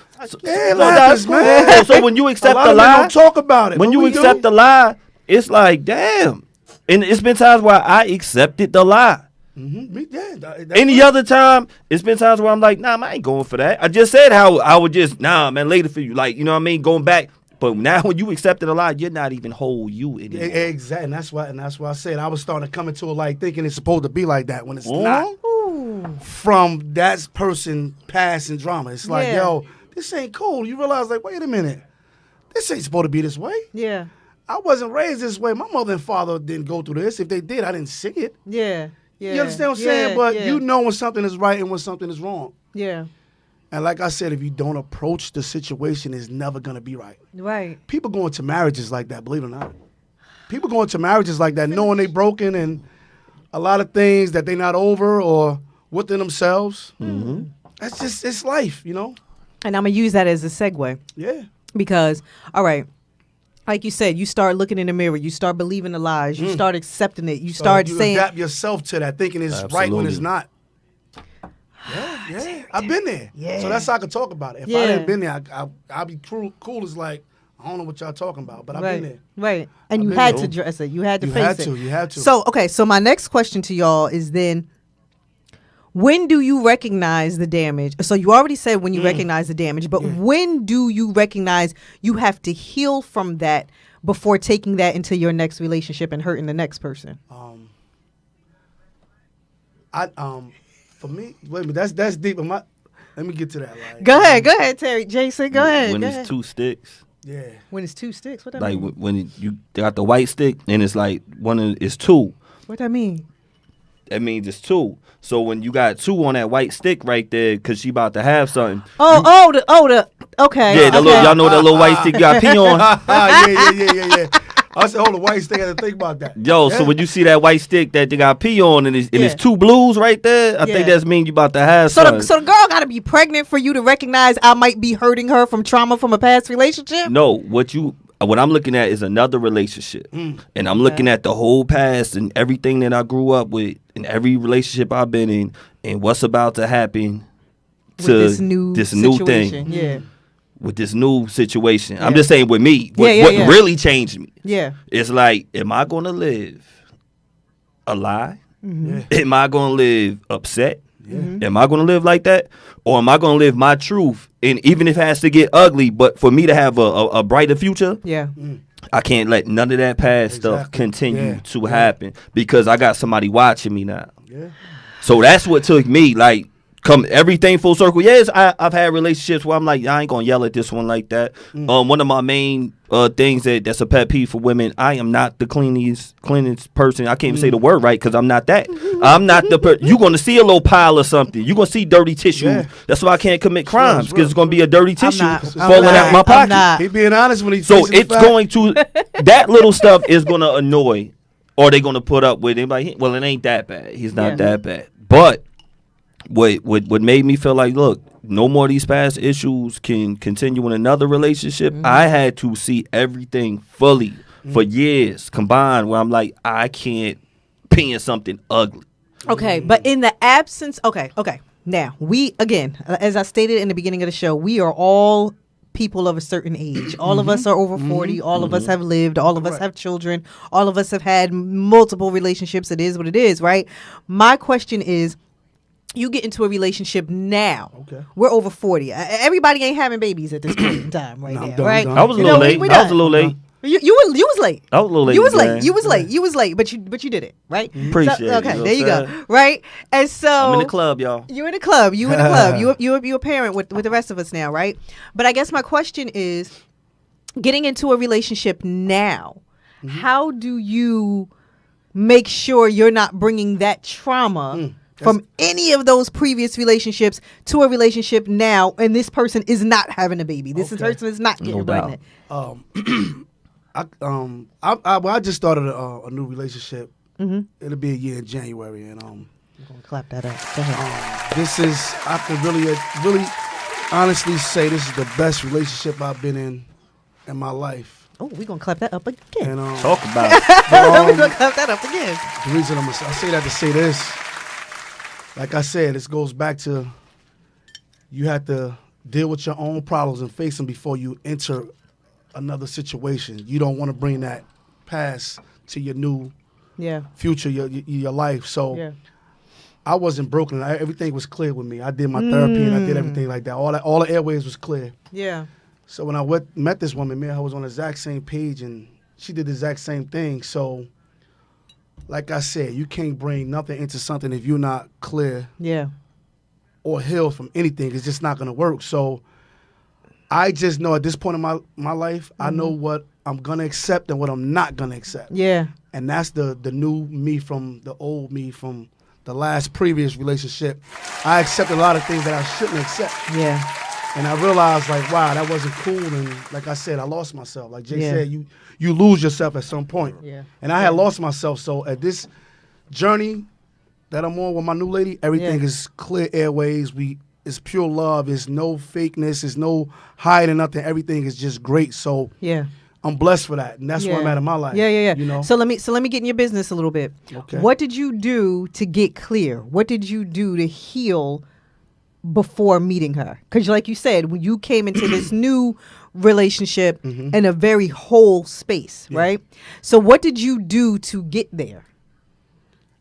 So when you accept the lie, don't talk about it. When you accept the lie, it's like, damn. And it's been times where I accepted the lie. Any other time, it's been times where I'm like, nah, I ain't going for that. I just said how I would just, later for you. Like, you know what I mean? Going back. But now when you accepted a lie, you're not even whole you anymore. Exactly. And that's why I said I was starting to come into it like thinking it's supposed to be like that when it's not. From that person passing drama. It's like, yo, this ain't cool. You realize, like, wait a minute. This ain't supposed to be this way. Yeah. I wasn't raised this way. My mother and father didn't go through this. If they did, I didn't see it. Yeah. Yeah. You understand what I'm saying? But you know when something is right and when something is wrong. Yeah. And like I said, if you don't approach the situation, it's never going to be right. Right. People go into marriages like that, believe it or not. People go into marriages like that knowing they broken and a lot of things that they're not over or within themselves. That's just, it's life, And I'm going to use that as a segue. Yeah. Because, all right, like you said, you start looking in the mirror, you start believing the lies, you start accepting it, you start saying, adapt yourself to that, thinking it's right when it's not. Yeah, I've been there. Yeah. So that's how I can talk about it. If I hadn't been there, I'd be cool as like, I don't know what y'all talking about, but I've been there. Right. And you had to address it. You had to face it. You had to. So, okay, so my next question to y'all is then, when do you recognize the damage? So you already said when you recognize the damage, but when do you recognize you have to heal from that before taking that into your next relationship and hurting the next person? For me, wait a minute, that's deep. Let me get to that. Like, go ahead, Terry. Jason, go ahead. When it's two sticks. Yeah. When it's two sticks, what that like mean? When you got the white stick and it's like it's two. What that mean? That means it's two. So when you got two on that white stick right there, cause she about to have something. Okay. Yeah, y'all know that little white stick you got pee on. Yeah. I said, hold the white stick. I had to think about that. Yo, so when you see that white stick that they got pee on and it's two blues right there, I think that's mean you about to have something. So the girl got to be pregnant for you to recognize I might be hurting her from trauma from a past relationship? No, what I'm looking at is another relationship. And I'm looking at the whole past and everything that I grew up with and every relationship I've been in and what's about to happen to this new situation. thing. Yeah. With this new situation. Yeah. I'm just saying with me, what Yeah. really changed me. Yeah. It's like, am I going to live a lie? Mm-hmm. Am I going to live upset? Mm-hmm. Am I going to live like that? Or am I going to live my truth? And even if it has to get ugly, but for me to have a brighter future, Yeah. I can't let none of that past stuff continue to happen because I got somebody watching me now. Yeah. So that's what took me, like, come everything full circle. Yes, I've had relationships where I'm like, I ain't gonna yell at this one like that. One of my main things that's a pet peeve for women, I am not the cleanest person. I can't even say the word right because I'm not that. I'm not the you gonna see a little pile of something. You gonna see dirty tissue. Yeah. That's why I can't commit crimes because it's gonna be a dirty tissue not- falling out my pocket. He being honest when he's So it's going to that little stuff is gonna annoy, or they gonna put up with it. Like, well, it ain't that bad. He's not that bad. But what made me feel like, look, no more of these past issues can continue in another relationship. I had to see everything fully for years combined, where I'm like, I can't be in something ugly. Okay, but in the absence, okay. Now, we, again, as I stated in the beginning of the show, we are all people of a certain age. All of us are over 40. All of us have lived. All of us have children. All of us have had multiple relationships. It is what it is, right? My question is, you get into a relationship now. Okay. We're over 40. Everybody ain't having babies at this point in time right now, right? I was a little late. I was a little late. You was late. I was a little late. You was man. late. You was late. You was late. But you did it, right? Appreciate it. Okay, You know there you what I'm go. Right? And so I'm in the club, y'all. You in the club. You in the club. You a parent with the rest of us now, right? But I guess my question is, getting into a relationship now, how do you make sure you're not bringing that trauma from any of those previous relationships to a relationship now, and this person is not having a baby? This person is not getting pregnant. I just started a new relationship. It'll be a year in January, and I'm gonna clap that up. Go ahead. this is, I can really honestly say this is the best relationship I've been in my life. Oh, we're gonna clap that up again. And, Talk about it. We're gonna clap that up again. The reason I say that to say this, like I said, this goes back to you have to deal with your own problems and face them before you enter another situation. You don't want to bring that past to your new future, your life. So I wasn't broken. Everything was clear with me. I did my therapy and I did everything like that. All the airways was clear. Yeah. So when I met this woman, me and her was on the exact same page, and she did the exact same thing. So, like I said, you can't bring nothing into something if you're not clear or healed from anything. It's just not going to work. So I just know at this point in my life, I know what I'm going to accept and what I'm not going to accept. Yeah. And that's the new me from the old me from the last previous relationship. I accepted a lot of things that I shouldn't accept. Yeah. And I realized, like, wow, that wasn't cool. And like I said, I lost myself. Like Jay said, you lose yourself at some point. Yeah. And I had lost myself. So at this journey that I'm on with my new lady, everything is clear airways. It's pure love. It's no fakeness. It's no hiding nothing. Everything is just great. So I'm blessed for that. And that's where I'm at in my life. Yeah. You know? So let me get in your business a little bit. Okay. What did you do to get clear? What did you do to heal before meeting her? Because like you said, when you came into this new relationship in a very whole space, right? So what did you do to get there?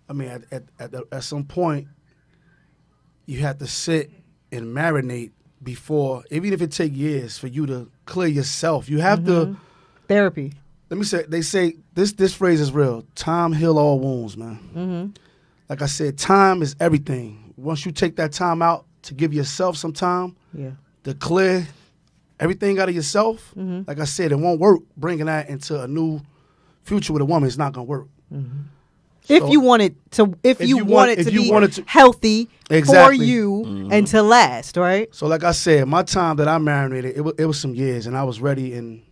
I mean, at some point, you have to sit and marinate before, even if it take years for you to clear yourself. You have to therapy. Let me say, they say this phrase is real. Time heal all wounds, man. Like I said, time is everything. Once you take that time out to give yourself some time to clear everything out of yourself, like I said, it won't work. Bringing that into a new future with a woman is not gonna work. If you want it to be healthy for you and to last, right? So like I said, my time that I marinated, it was some years, and I was ready, and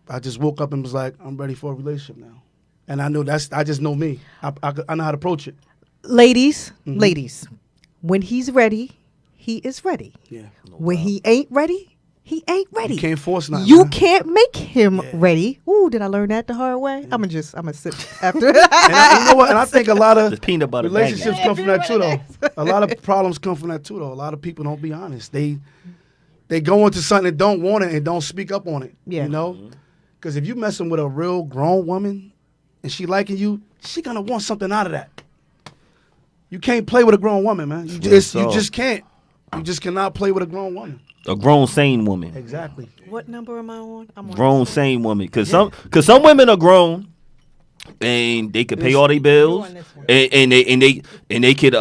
I just woke up and was like, I'm ready for a relationship now. And I know I just know me. I know how to approach it. Ladies, when he's ready, he is ready. Yeah. When he ain't ready, he ain't ready. You can't force nothing. You man. can't make him ready. Ooh, did I learn that the hard way? I'm gonna sip after. And you know what? And I think a lot of The peanut butter relationships banging. come from that too, though. A lot of problems come from that too, though. A lot of people don't be honest. They go into something and don't want it and don't speak up on it. Yeah. You know, because if you messing with a real grown woman and she liking you, she gonna want something out of that. You can't play with a grown woman, man. You just can't. You just cannot play with a grown woman. A grown sane woman. Exactly. What number am I on? I'm on Grown sane woman. Cause some women are grown and they could pay all their bills and they could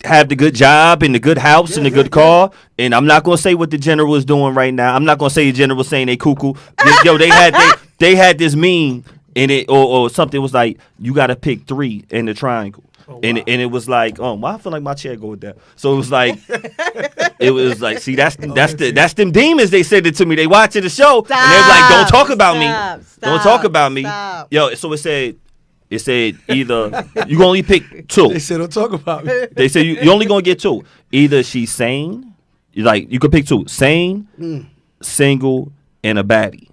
have the good job and the good house and the good car. And I'm not gonna say what the general is doing right now. I'm not gonna say the general saying they cuckoo. Yo, they had this meme in it or something was like you gotta pick 3 in the triangle. And it was like, why I feel like my chair go with that. So it was like, see, that's them demons. They said it to me. They watching the show and they was like, don't talk about me. Don't talk about me. Yo, so it said either you gonna only pick 2. They said don't talk about me. They said you only gonna get 2. Either she's sane, like you could pick 2, sane, single, and a baddie.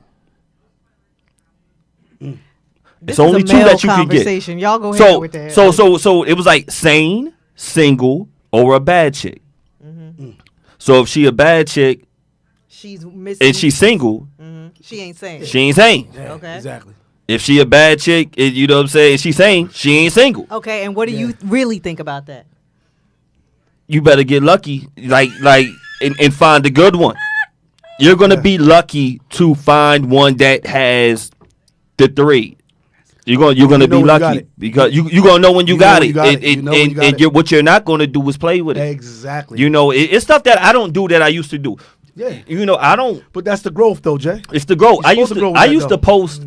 It's only 2 that you can get. Y'all go ahead with that. So it was like sane, single, or a bad chick. Mm-hmm. So if she a bad chick, she's missing, and she's single, she ain't sane. She ain't sane. Yeah, okay. Exactly. If she a bad chick, you know what I'm saying, she's sane, she ain't single. Okay, and what do you really think about that? You better get lucky, like and find a good one. You're gonna be lucky to find one that has the 3. You're gonna be lucky because you gonna know when you got it. And what you're not gonna do is play with it. Exactly. You know, it's stuff that I don't do that I used to do. Yeah. You know, I don't. But that's the growth, though, Jay. It's the growth. I used to post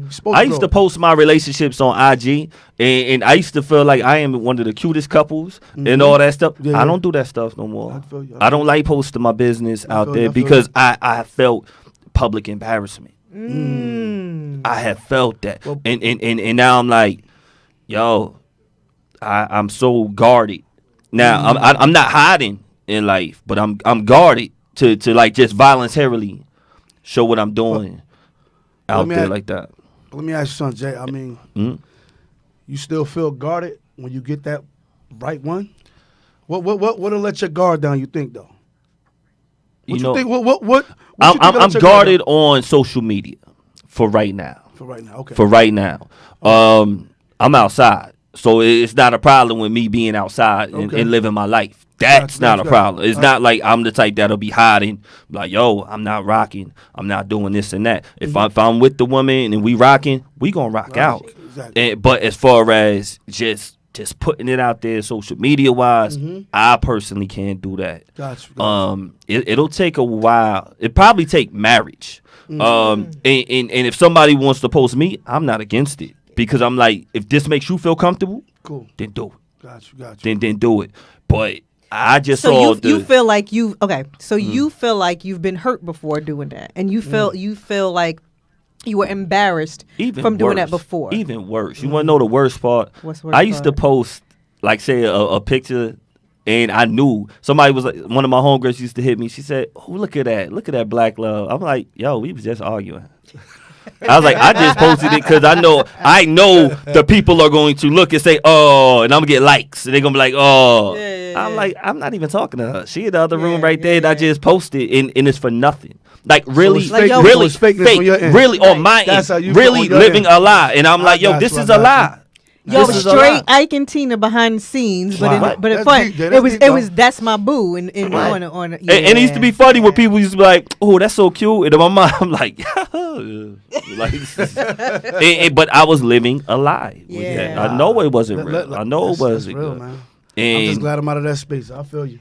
post my relationships on IG, and I used to feel like I am one of the cutest couples and all that stuff. Yeah, I don't do that stuff no more. I feel you. I don't like posting my business out there because I felt public embarrassment. I have felt that, and now I'm like, yo, I'm so guarded. Now I'm not hiding in life, but I'm guarded to like just voluntarily show what I'm doing out there like that. Let me ask you something, Jay. I mean, you still feel guarded when you get that right one? What'll let your guard down? You think though? What you think? What I'm guarded on social media for right now. Okay. For right now, I'm outside, so it's not a problem with me being outside and living my life. That's not a problem. It's not like I'm the type that'll be hiding, like, yo, I'm not rocking, I'm not doing this and that. If I'm with the woman and we rocking, we gonna rock out. Exactly. But as far as just putting it out there, social media wise, I personally can't do that. Gotcha. It'll take a while. It probably take marriage. And if somebody wants to post me, I'm not against it because I'm like, if this makes you feel comfortable, cool, then do it. Gotcha. Then do it. But I just saw you feel like you you feel like you've been hurt before doing that, and you feel like you were embarrassed from doing that before. Even worse. You want to know the worst part? What's worse? I used to post like say a picture. And I knew somebody was like, one of my homegirls used to hit me. She said, "Oh, look at that black love." I'm like, "Yo, we was just arguing." I was like, I just posted it because I know the people are going to look and say, "Oh," and I'm gonna get likes, and they're gonna be like, "Oh." I'm like, I'm not even talking to her. She in the other room right there, and I just posted, and it's for nothing. Like really, so fake, fake, really on my end, really living a lie, and I'm like, yo, this is a lie. Yo, straight Ike and Tina behind the scenes, but it's fun. It was that's my boo and on and it used to be funny when people used to be like, "Oh, that's so cute," and in my mind I'm like, but I was living a lie. With that. I know it wasn't real. I know it wasn't real, good. man. And I'm just glad I'm out of that space. I feel you.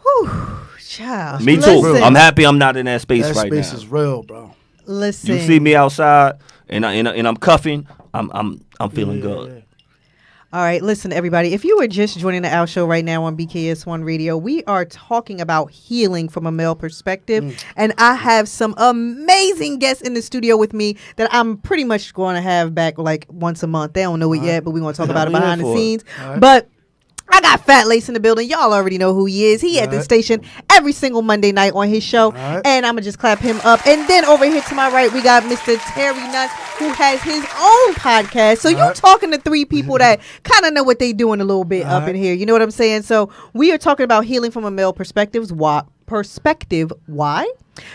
Whew, child. Me too. I'm happy I'm not in that space right now. That space is real, bro. Listen, you see me outside and I'm cuffing. I'm feeling good. All right, listen, everybody. If you were just joining the Out Show right now on BKS1 Radio, we are talking about healing from a male perspective. And I have some amazing guests in the studio with me that I'm pretty much going to have back like once a month. They don't know it yet, but we're going to talk about it behind the scenes. But I got Fat Lace in the building. Y'all already know who he is. He at the station every single Monday night on his show. And I'm going to just clap him up. And then over here to my right, we got Mr. Terry Nuts, who has his own podcast. So you talking to three people that kind of know what they doing a little bit up in here. You know what I'm saying? So we are talking about healing from a male perspective. Why?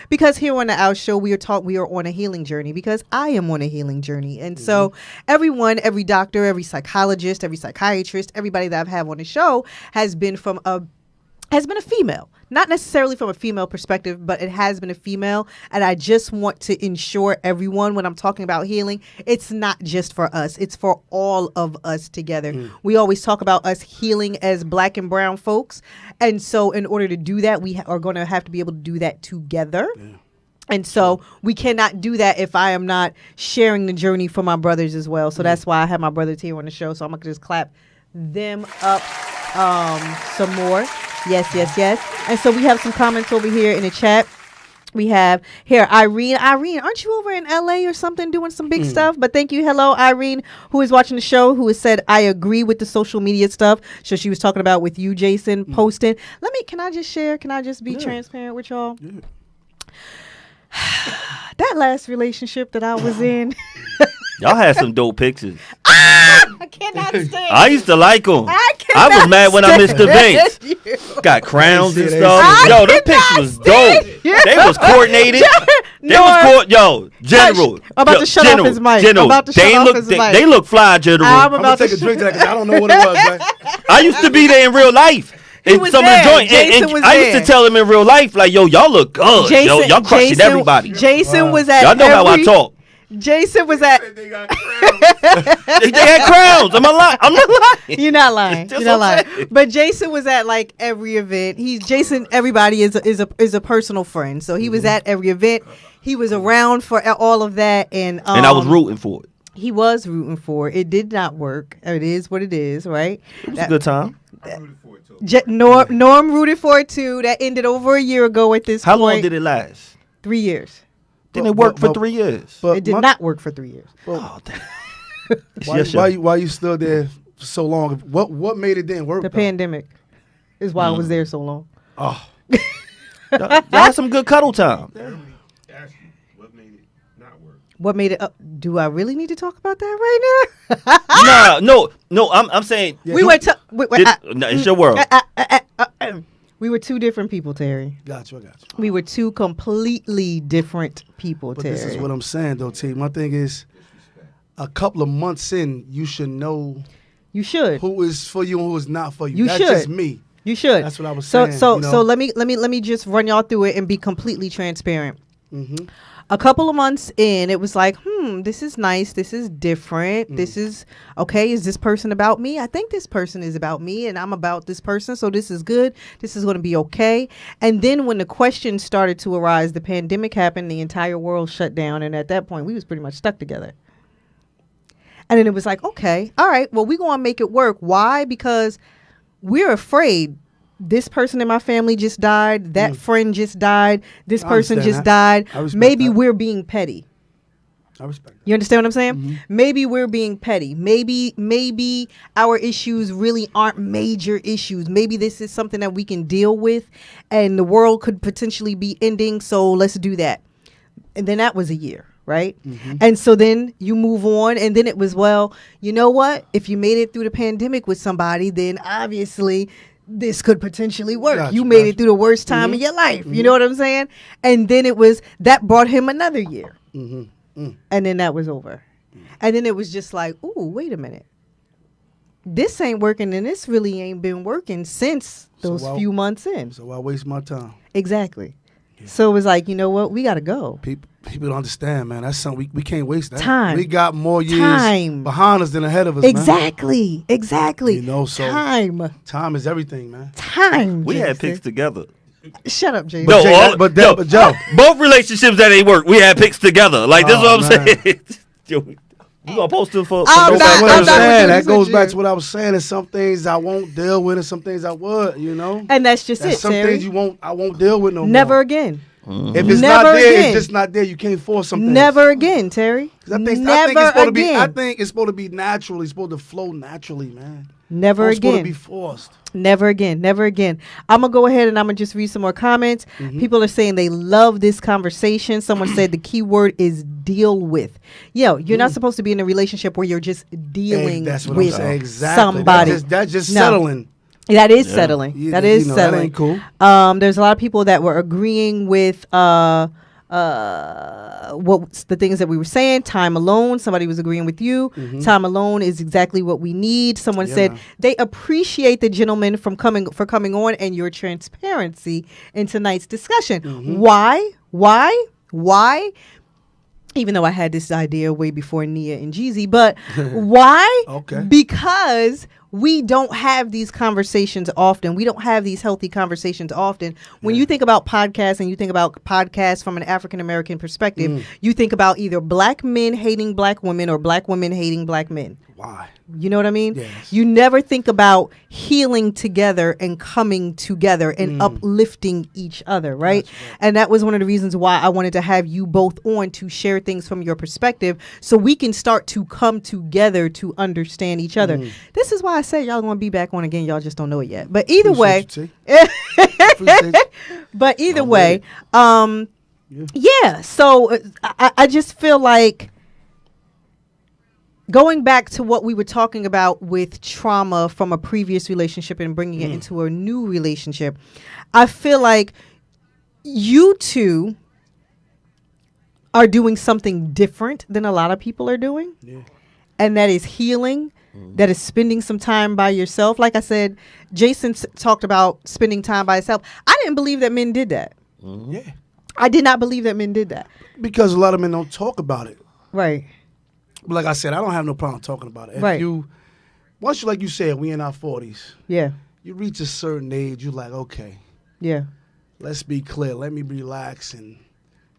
Because here on the Out Show, we are on a healing journey, because I am on a healing journey. And so every doctor, every psychologist, every psychiatrist, everybody that I've had on the show has been a female. Not necessarily from a female perspective, but it has been a female. And I just want to ensure everyone, when I'm talking about healing, it's not just for us. It's for all of us together. We always talk about us healing as Black and brown folks. And so in order to do that, we are going to have to be able to do that together. And so we cannot do that if I am not sharing the journey for my brothers as well. So that's why I have my brothers here on the show. So I'm going to just clap them up some more. Yes. And so we have some comments over here in the chat. We have here Irene. Irene, aren't you over in LA or something doing some big stuff? But thank you. Hello, Irene, who is watching the show, who has said, I agree with the social media stuff. So she was talking about with you, Jason, posting. Can I just share? Can I just be transparent with y'all? Yeah. That last relationship that I was in. Y'all had some dope pictures. I cannot stand. I used to like them. I was mad when I missed the dates. Got crowns and stuff. Yo, them pictures was dope. They was coordinated. General. I'm about to shut off his mic. General. They look fly, General. I'm about to take a drink to that because I don't know what it was, man. I used to be there in real life. He was there. And I used to tell him in real life, like, yo, y'all look good. Y'all crushing everybody. Jason was at y'all know how I talk. Jason was at. They had crowns. Am I lying? I'm not lying. You're not lying. You're not lying. But Jason was at like every event. Jason. Everybody is a personal friend. So he was at every event. He was around for all of that, and I was rooting for it. He was rooting for it. It did not work. It is what it is, right? It was a good time. Norm rooted for it too. That ended over a year ago at this point. How long did it last? 3 years. Didn't it work for 3 years? It did not work for 3 years. Oh, damn. Why you still there for so long? What made it didn't work? The pandemic is why I was there so long. Oh. Y'all had some good cuddle time. What made it up? Do I really need to talk about that right now? No. I'm saying we were. It's your world. We were two different people, Terry. Got you. We were two completely different people, Terry. This is what I'm saying, though, T. My thing is, a couple of months in, you should know. You should. Who is for you and who is not for you. You That's should. just me. You should. That's what I was saying. So let me just run y'all through it and be completely transparent. Mm-hmm. A couple of months in, it was like, this is nice. This is different. This is, okay, is this person about me? I think this person is about me, and I'm about this person, so this is good. This is going to be okay. And then when the questions started to arise, the pandemic happened, the entire world shut down, and at that point, we was pretty much stuck together. And then it was like, okay, all right, well, we're going to make it work. Why? Because we're afraid. This person in my family just died. That friend just died. This person just died. Maybe we're being petty. I respect that. You understand what I'm saying? Mm-hmm. Maybe we're being petty. Maybe our issues really aren't major issues. Maybe this is something that we can deal with, and the world could potentially be ending. So let's do that. And then that was a year. Right. Mm-hmm. And so then you move on. And then it was, well, you know what? If you made it through the pandemic with somebody, then obviously this could potentially work. You made it through the worst time of your life. You know what I'm saying? And then it was that brought him another year. And then that was over. And then it was just like, ooh, wait a minute. This ain't working, and this really ain't been working since those few months in. So I waste my time. Exactly. Yeah. So it was like, you know what? We got to go. People don't understand, man. That's something we can't waste that. Time. We got more years behind us than ahead of us, Exactly. man. Exactly. You know, so time is everything, man. Time. We had picks together. Shut up, Jason. But Joe. Both relationships that ain't work, we had picks together. Like, this is what I'm saying. You gonna post it for that goes back to what I was saying. There's some things I won't deal with, and some things I would. You know, and that's just Some things I won't deal with no more. Never again. If it's Never not there, again. it's just not there. You can't force something. Never again, Terry. I think Never it's supposed to be. again. I think it's supposed to be natural. It's supposed to flow naturally, man. Never It's supposed to again. be forced. Never again. Never again. I'm going to go ahead and I'm going to just read some more comments. People are saying they love this conversation. Someone said the key word is deal with. Yo, you're not supposed to be in a relationship where you're just dealing That's what with I'm saying. Exactly. somebody. That's just No. settling. That is settling. Yeah, that is that settling. ain't cool. There's a lot of people that were agreeing with what the things that we were saying. Time alone. Somebody was agreeing with you. Time alone is exactly what we need. Someone said man. they appreciate the gentleman coming on and your transparency in tonight's discussion. Why? Even though I had this idea way before Nia and Jeezy, but why? Okay. Because we don't have these conversations often. We don't have these healthy conversations often. When you think about podcasts and you think about podcasts from an African American perspective, you think about either black men hating black women or black women hating black men. Why? You know what I mean? Yes. You never think about healing together and coming together and uplifting each other, right? And that was one of the reasons why I wanted to have you both on to share things from your perspective so we can start to come together to understand each other. This is why I say y'all going to be back on again. Y'all just don't know it yet. But either way, but either way, yeah. So I just feel like going back to what we were talking about with trauma from a previous relationship and bringing it into a new relationship, I feel like you two are doing something different than a lot of people are doing. Yeah. And that is healing. That is spending some time by yourself. Like I said, Jason talked about spending time by himself. I didn't believe that men did that. Yeah. I did not believe that men did that. Because a lot of men don't talk about it. Right. But like I said, I don't have no problem talking about it. Right. Once you, like you said, we in our 40s. Yeah. You reach a certain age, you're like, okay. Yeah. Let's be clear. Let me relax and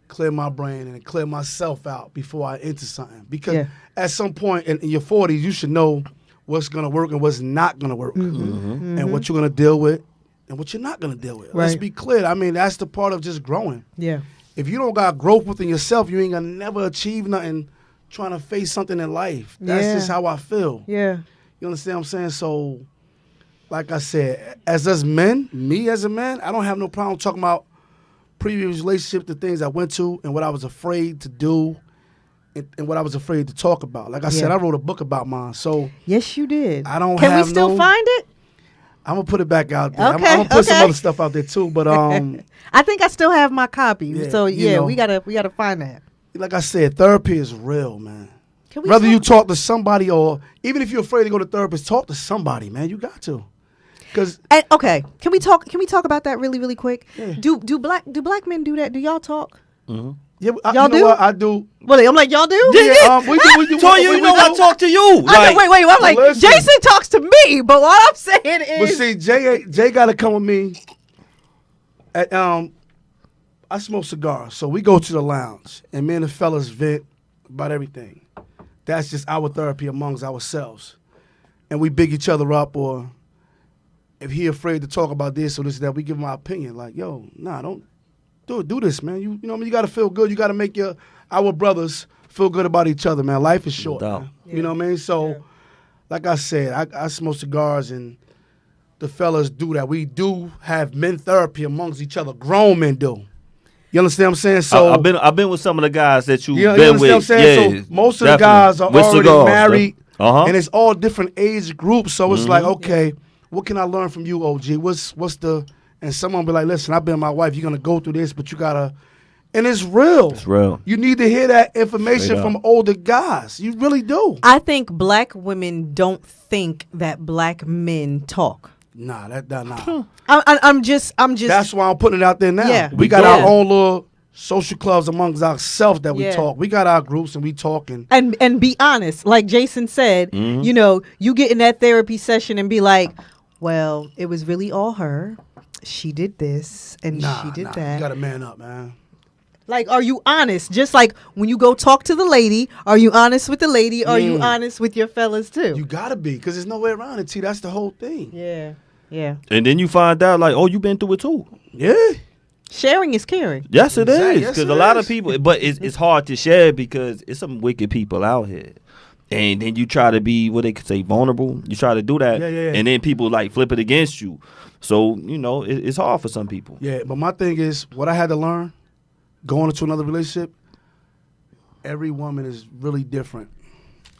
clear my brain and clear myself out before I enter something. Because at some point in your 40s, you should know what's going to work and what's not going to work. And what you're going to deal with and what you're not going to deal with. Right. Let's be clear. I mean, that's the part of just growing. Yeah. If you don't got growth within yourself, you ain't going to never achieve nothing trying to face something in life. That's just how I feel. Yeah. You understand what I'm saying? So, like I said, as us men, me as a man, I don't have no problem talking about previous relationships, the things I went to and what I was afraid to do and what I was afraid to talk about. Like I said, I wrote a book about mine. So yes, you did. I don't Can have we still find it? I'm going to put it back out there. Okay, I'm going to put some other stuff out there too. But I think I still have my copy. Yeah, So you know. we gotta find that. like I said, therapy is real, man. Can we Whether you talk to somebody or even if you're afraid to go to therapist, talk to somebody, man. You got to. Okay, can we talk about that really, really quick? Yeah. Do black men do that? Do y'all talk? Yeah, y'all do? What? I do. Well, I'm like, y'all do? Yeah, we do. Toya, you know I talk to you. Like, wait. I'm like, listen. Jason talks to me, but what I'm saying is, But see, Jay got to come with me. At I smoke cigars, so we go to the lounge, and me and the fellas vent about everything. That's just our therapy amongst ourselves, and we big each other up. Or if he afraid to talk about this or this that, we give him our opinion. Like, yo, nah, don't do this, man. You know what I mean? You got to feel good. You got to make our brothers feel good about each other, man. Life is short, man. You know what I mean? So, like I said, I smoke cigars, and the fellas do that. We do have men therapy amongst each other. Grown men do. You understand what I'm saying? So I've been with some of the guys that you've you been understand with. what I'm saying? So most of the guys are with already cigars, married, and it's all different age groups. So it's like, okay, what can I learn from you, OG? What's the? And someone be like, listen, I've been with my wife. You're gonna go through this, but you gotta. And it's real. It's real. You need to hear that information from older guys. You really do. I think black women don't think that black men talk. Nah. I'm just. That's why I'm putting it out there now. Yeah. We got our own little social clubs amongst ourselves that we Yeah. talk. We got our groups and we talking. And be honest, like Jason said, you know, you get in that therapy session and be like, well, it was really all her. She did this and she did that. You got to man up, man. Like, are you honest? Just like when you go talk to the lady, are you honest with the lady? Are you honest with your fellas too? You got to be, because there's no way around it, T. That's the whole thing. Yeah. And then you find out, like, oh, you been through it too. Yeah. Sharing is caring. Yes, it is. Yes, Because it a lot of is. people, but it's hard to share because it's some wicked people out here. And then you try to be, what they could say, vulnerable. You try to do that. Yeah. And then people like flip it against you. So, it's hard for some people. Yeah, but my thing is, what I had to learn going into another relationship, every woman is really different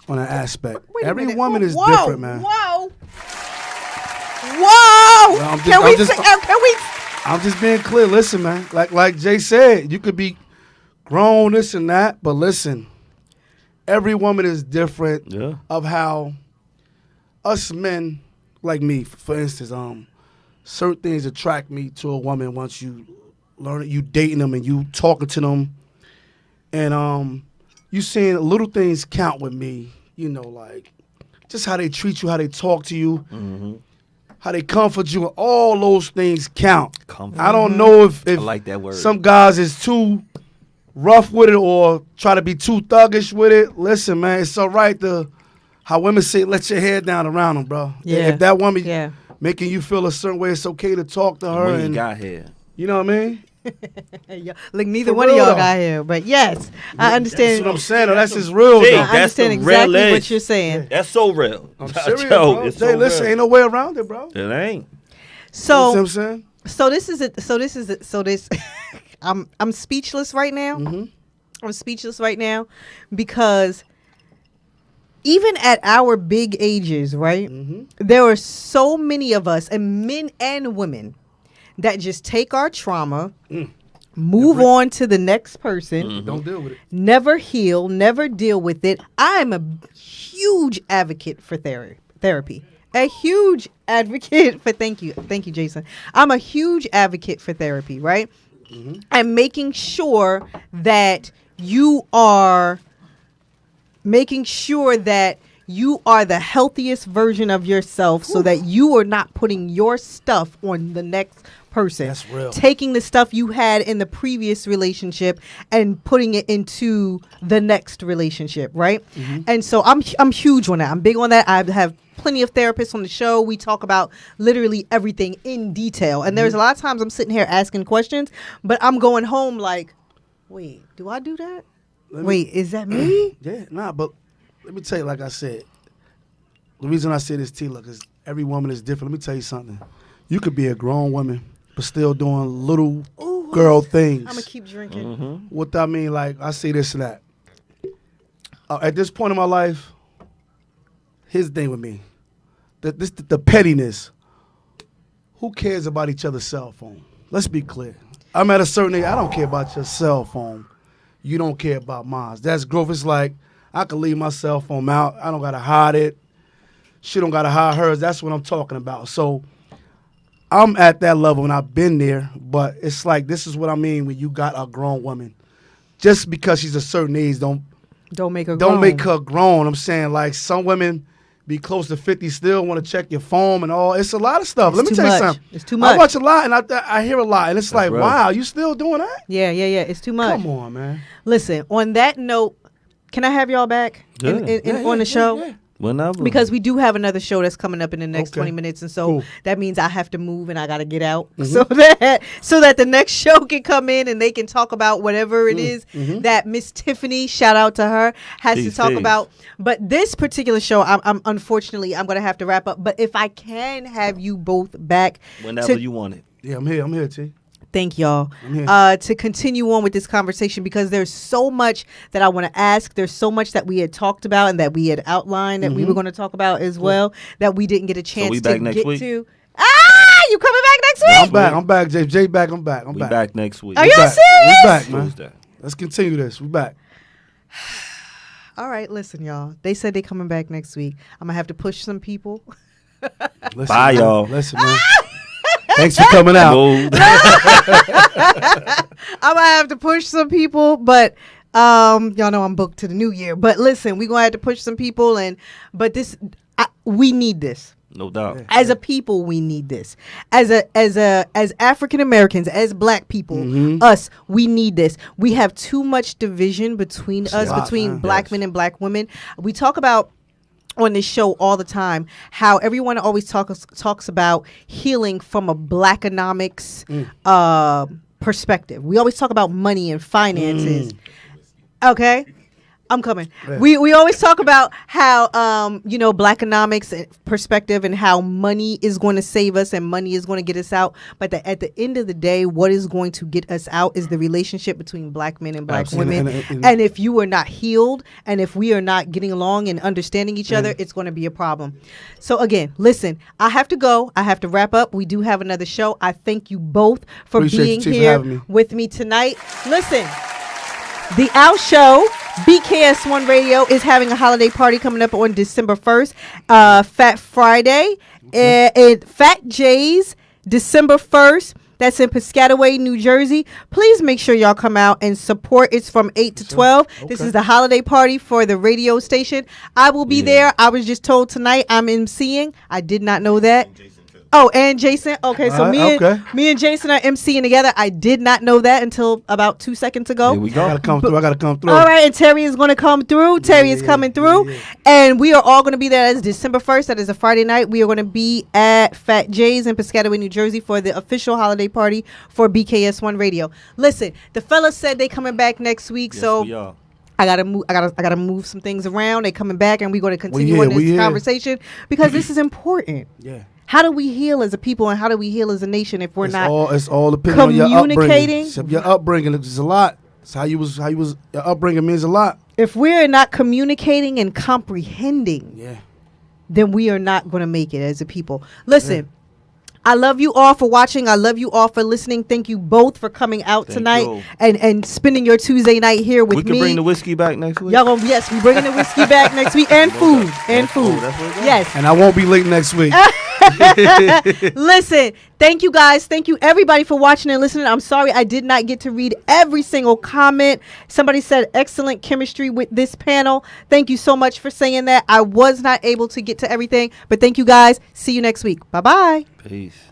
on an aspect. Every woman is different, man. Whoa. Well, Can we? I'm just being clear. Listen, man. Like Jay said, you could be grown, this and that, but listen, every woman is different of how us men, like me, for instance, certain things attract me to a woman once you learn it, you dating them and you talking to them, and you seeing little things count with me. Like just how they treat you, how they talk to you. Mm-hmm. How they comfort you, all those things count. Comfort. I don't know if I like that word. Some guys is too rough with it or try to be too thuggish with it. Listen, man, it's all right to how women say, let your hair down around them, bro. Yeah. If that woman making you feel a certain way, it's okay to talk to her. When you and got hair. You know what I mean? Look, neither For one of real, y'all though. got here, but yes, I understand. That's what I'm saying. Though. That's just real. Jay, though. I understand exactly what you're saying. That's so real. I'm serious, Yo, bro. it's Jay, so listen, real. ain't no way around it, bro. It ain't. So, you know what I'm saying? I'm speechless right now. Mm-hmm. I'm speechless right now because even at our big ages, right? Mm-hmm. There are so many of us, and men and women, that just take our trauma, move on to the next person. Mm-hmm. Don't deal with it. Never heal, never deal with it. I'm a huge advocate for therapy. A huge advocate for thank you, Jason. I'm a huge advocate for therapy, right? Mm-hmm. And making sure that you are the healthiest version of yourself so that you are not putting your stuff on the next person. That's real. Taking the stuff you had in the previous relationship and putting it into the next relationship, right? Mm-hmm. And so I'm huge on that. I'm big on that. I have plenty of therapists on the show. We talk about literally everything in detail. And there's a lot of times I'm sitting here asking questions, but I'm going home like, wait, do I do that? Wait, is that me? Yeah, but let me tell you, like I said, the reason I say this, Tila, because every woman is different. Let me tell you something. You could be a grown woman, but still doing little girl things. I'm going to keep drinking. Mm-hmm. What I mean, like, I say this and that. At this point in my life, here's the thing with me. The pettiness. Who cares about each other's cell phone? Let's be clear. I'm at a certain age. I don't care about your cell phone. You don't care about mine. That's growth. It's like, I can leave my cell phone out. I don't got to hide it. She don't got to hide hers. That's what I'm talking about. So I'm at that level, and I've been there. But it's like, this is what I mean when you got a grown woman. Just because she's a certain age, don't make her grown. Don't make her grown. I'm saying, like, some women be close to 50 still want to check your phone and all. It's a lot of stuff. Let me tell you something. It's too much. I watch a lot, and I hear a lot. And it's That's like, right. wow, you still doing that? Yeah. It's too much. Come on, man. Listen, on that note, can I have y'all back on the show? Yeah. Whenever. Because we do have another show that's coming up in the next Okay. 20 minutes, and so Cool. that means I have to move and I got to get out Mm-hmm. so that the next show can come in and they can talk about whatever it is that Miss Tiffany, shout out to her, has to Peace, talk peace. about. But this particular show, I'm unfortunately I'm going to have to wrap up. But if I can have you both back, Whenever you want it. Yeah, I'm here, T. thank y'all I'm here. to continue on with this conversation, because there's so much that I want to ask. There's so much that we had talked about and that we had outlined that we were going to talk about as well that we didn't get a chance we to back next get week? to. You coming back next week? I'm back. Jay back. I'm back. We back next week. Are y'all back. serious? We back, man. Tuesday. Let's continue this. We back. All right, listen, y'all. They said they coming back next week. I'm gonna have to push some people. Listen, Bye, man. y'all. Listen, man. Thanks for coming out. Move. I'm gonna have to push some people, but y'all know I'm booked to the new year. But listen, we gonna have to push some people, but we need this. No doubt. As a people, we need this. As African Americans, as Black people, us, we need this. We have too much division between us, between Black men and Black women. We talk about on this show all the time how everyone always talks about healing from a Blackonomics perspective. We always talk about money and finances. Okay. I'm coming. Yeah. We always talk about how Black economics perspective and how money is going to save us and money is going to get us out. But at the end of the day, what is going to get us out is the relationship between Black men and Black women. And if you are not healed and if we are not getting along and understanding each other, it's going to be a problem. So again, listen, I have to go. I have to wrap up. We do have another show. I thank you both for being here with me tonight. Listen, the Out Show, BKS1 Radio, is having a holiday party coming up on December 1st, Fat Friday, at Fat J's, December 1st. That's in Piscataway, New Jersey. Please make sure y'all come out and support. It's from 8 to 12. Okay. This is the holiday party for the radio station. I will be there. I was just told tonight I'm emceeing. I did not know that. Oh, and Jason. Okay, so me and Jason are emceeing together. I did not know that until about 2 seconds ago. Here we go. I gotta come through. All right, and Terry is going to come through. Terry is coming through, and we are all going to be there. That's December 1st. That is a Friday night. We are going to be at Fat J's in Piscataway, New Jersey, for the official holiday party for BKS1 Radio. Listen, the fellas said they coming back next week, so. I gotta move some things around. They coming back, and we're going to continue on this conversation because this is important. Yeah. How do we heal as a people, and how do we heal as a nation if we're it's all depending on your upbringing. Your upbringing is a lot. It's how you was. Your upbringing means a lot. If we're not communicating and comprehending, then we are not going to make it as a people. Listen. I love you all for watching. I love you all for listening. Thank you both for coming out tonight and spending your Tuesday night here with me. We can bring the whiskey back next week. Y'all yes, we bringing the whiskey back next week and food. Yes. And I won't be late next week. Listen, thank you guys. Thank you everybody for watching and listening. I'm sorry I did not get to read every single comment. Somebody said excellent chemistry with this panel. Thank you so much for saying that. I was not able to get to everything, but thank you guys. See you next week. Bye-bye. Peace.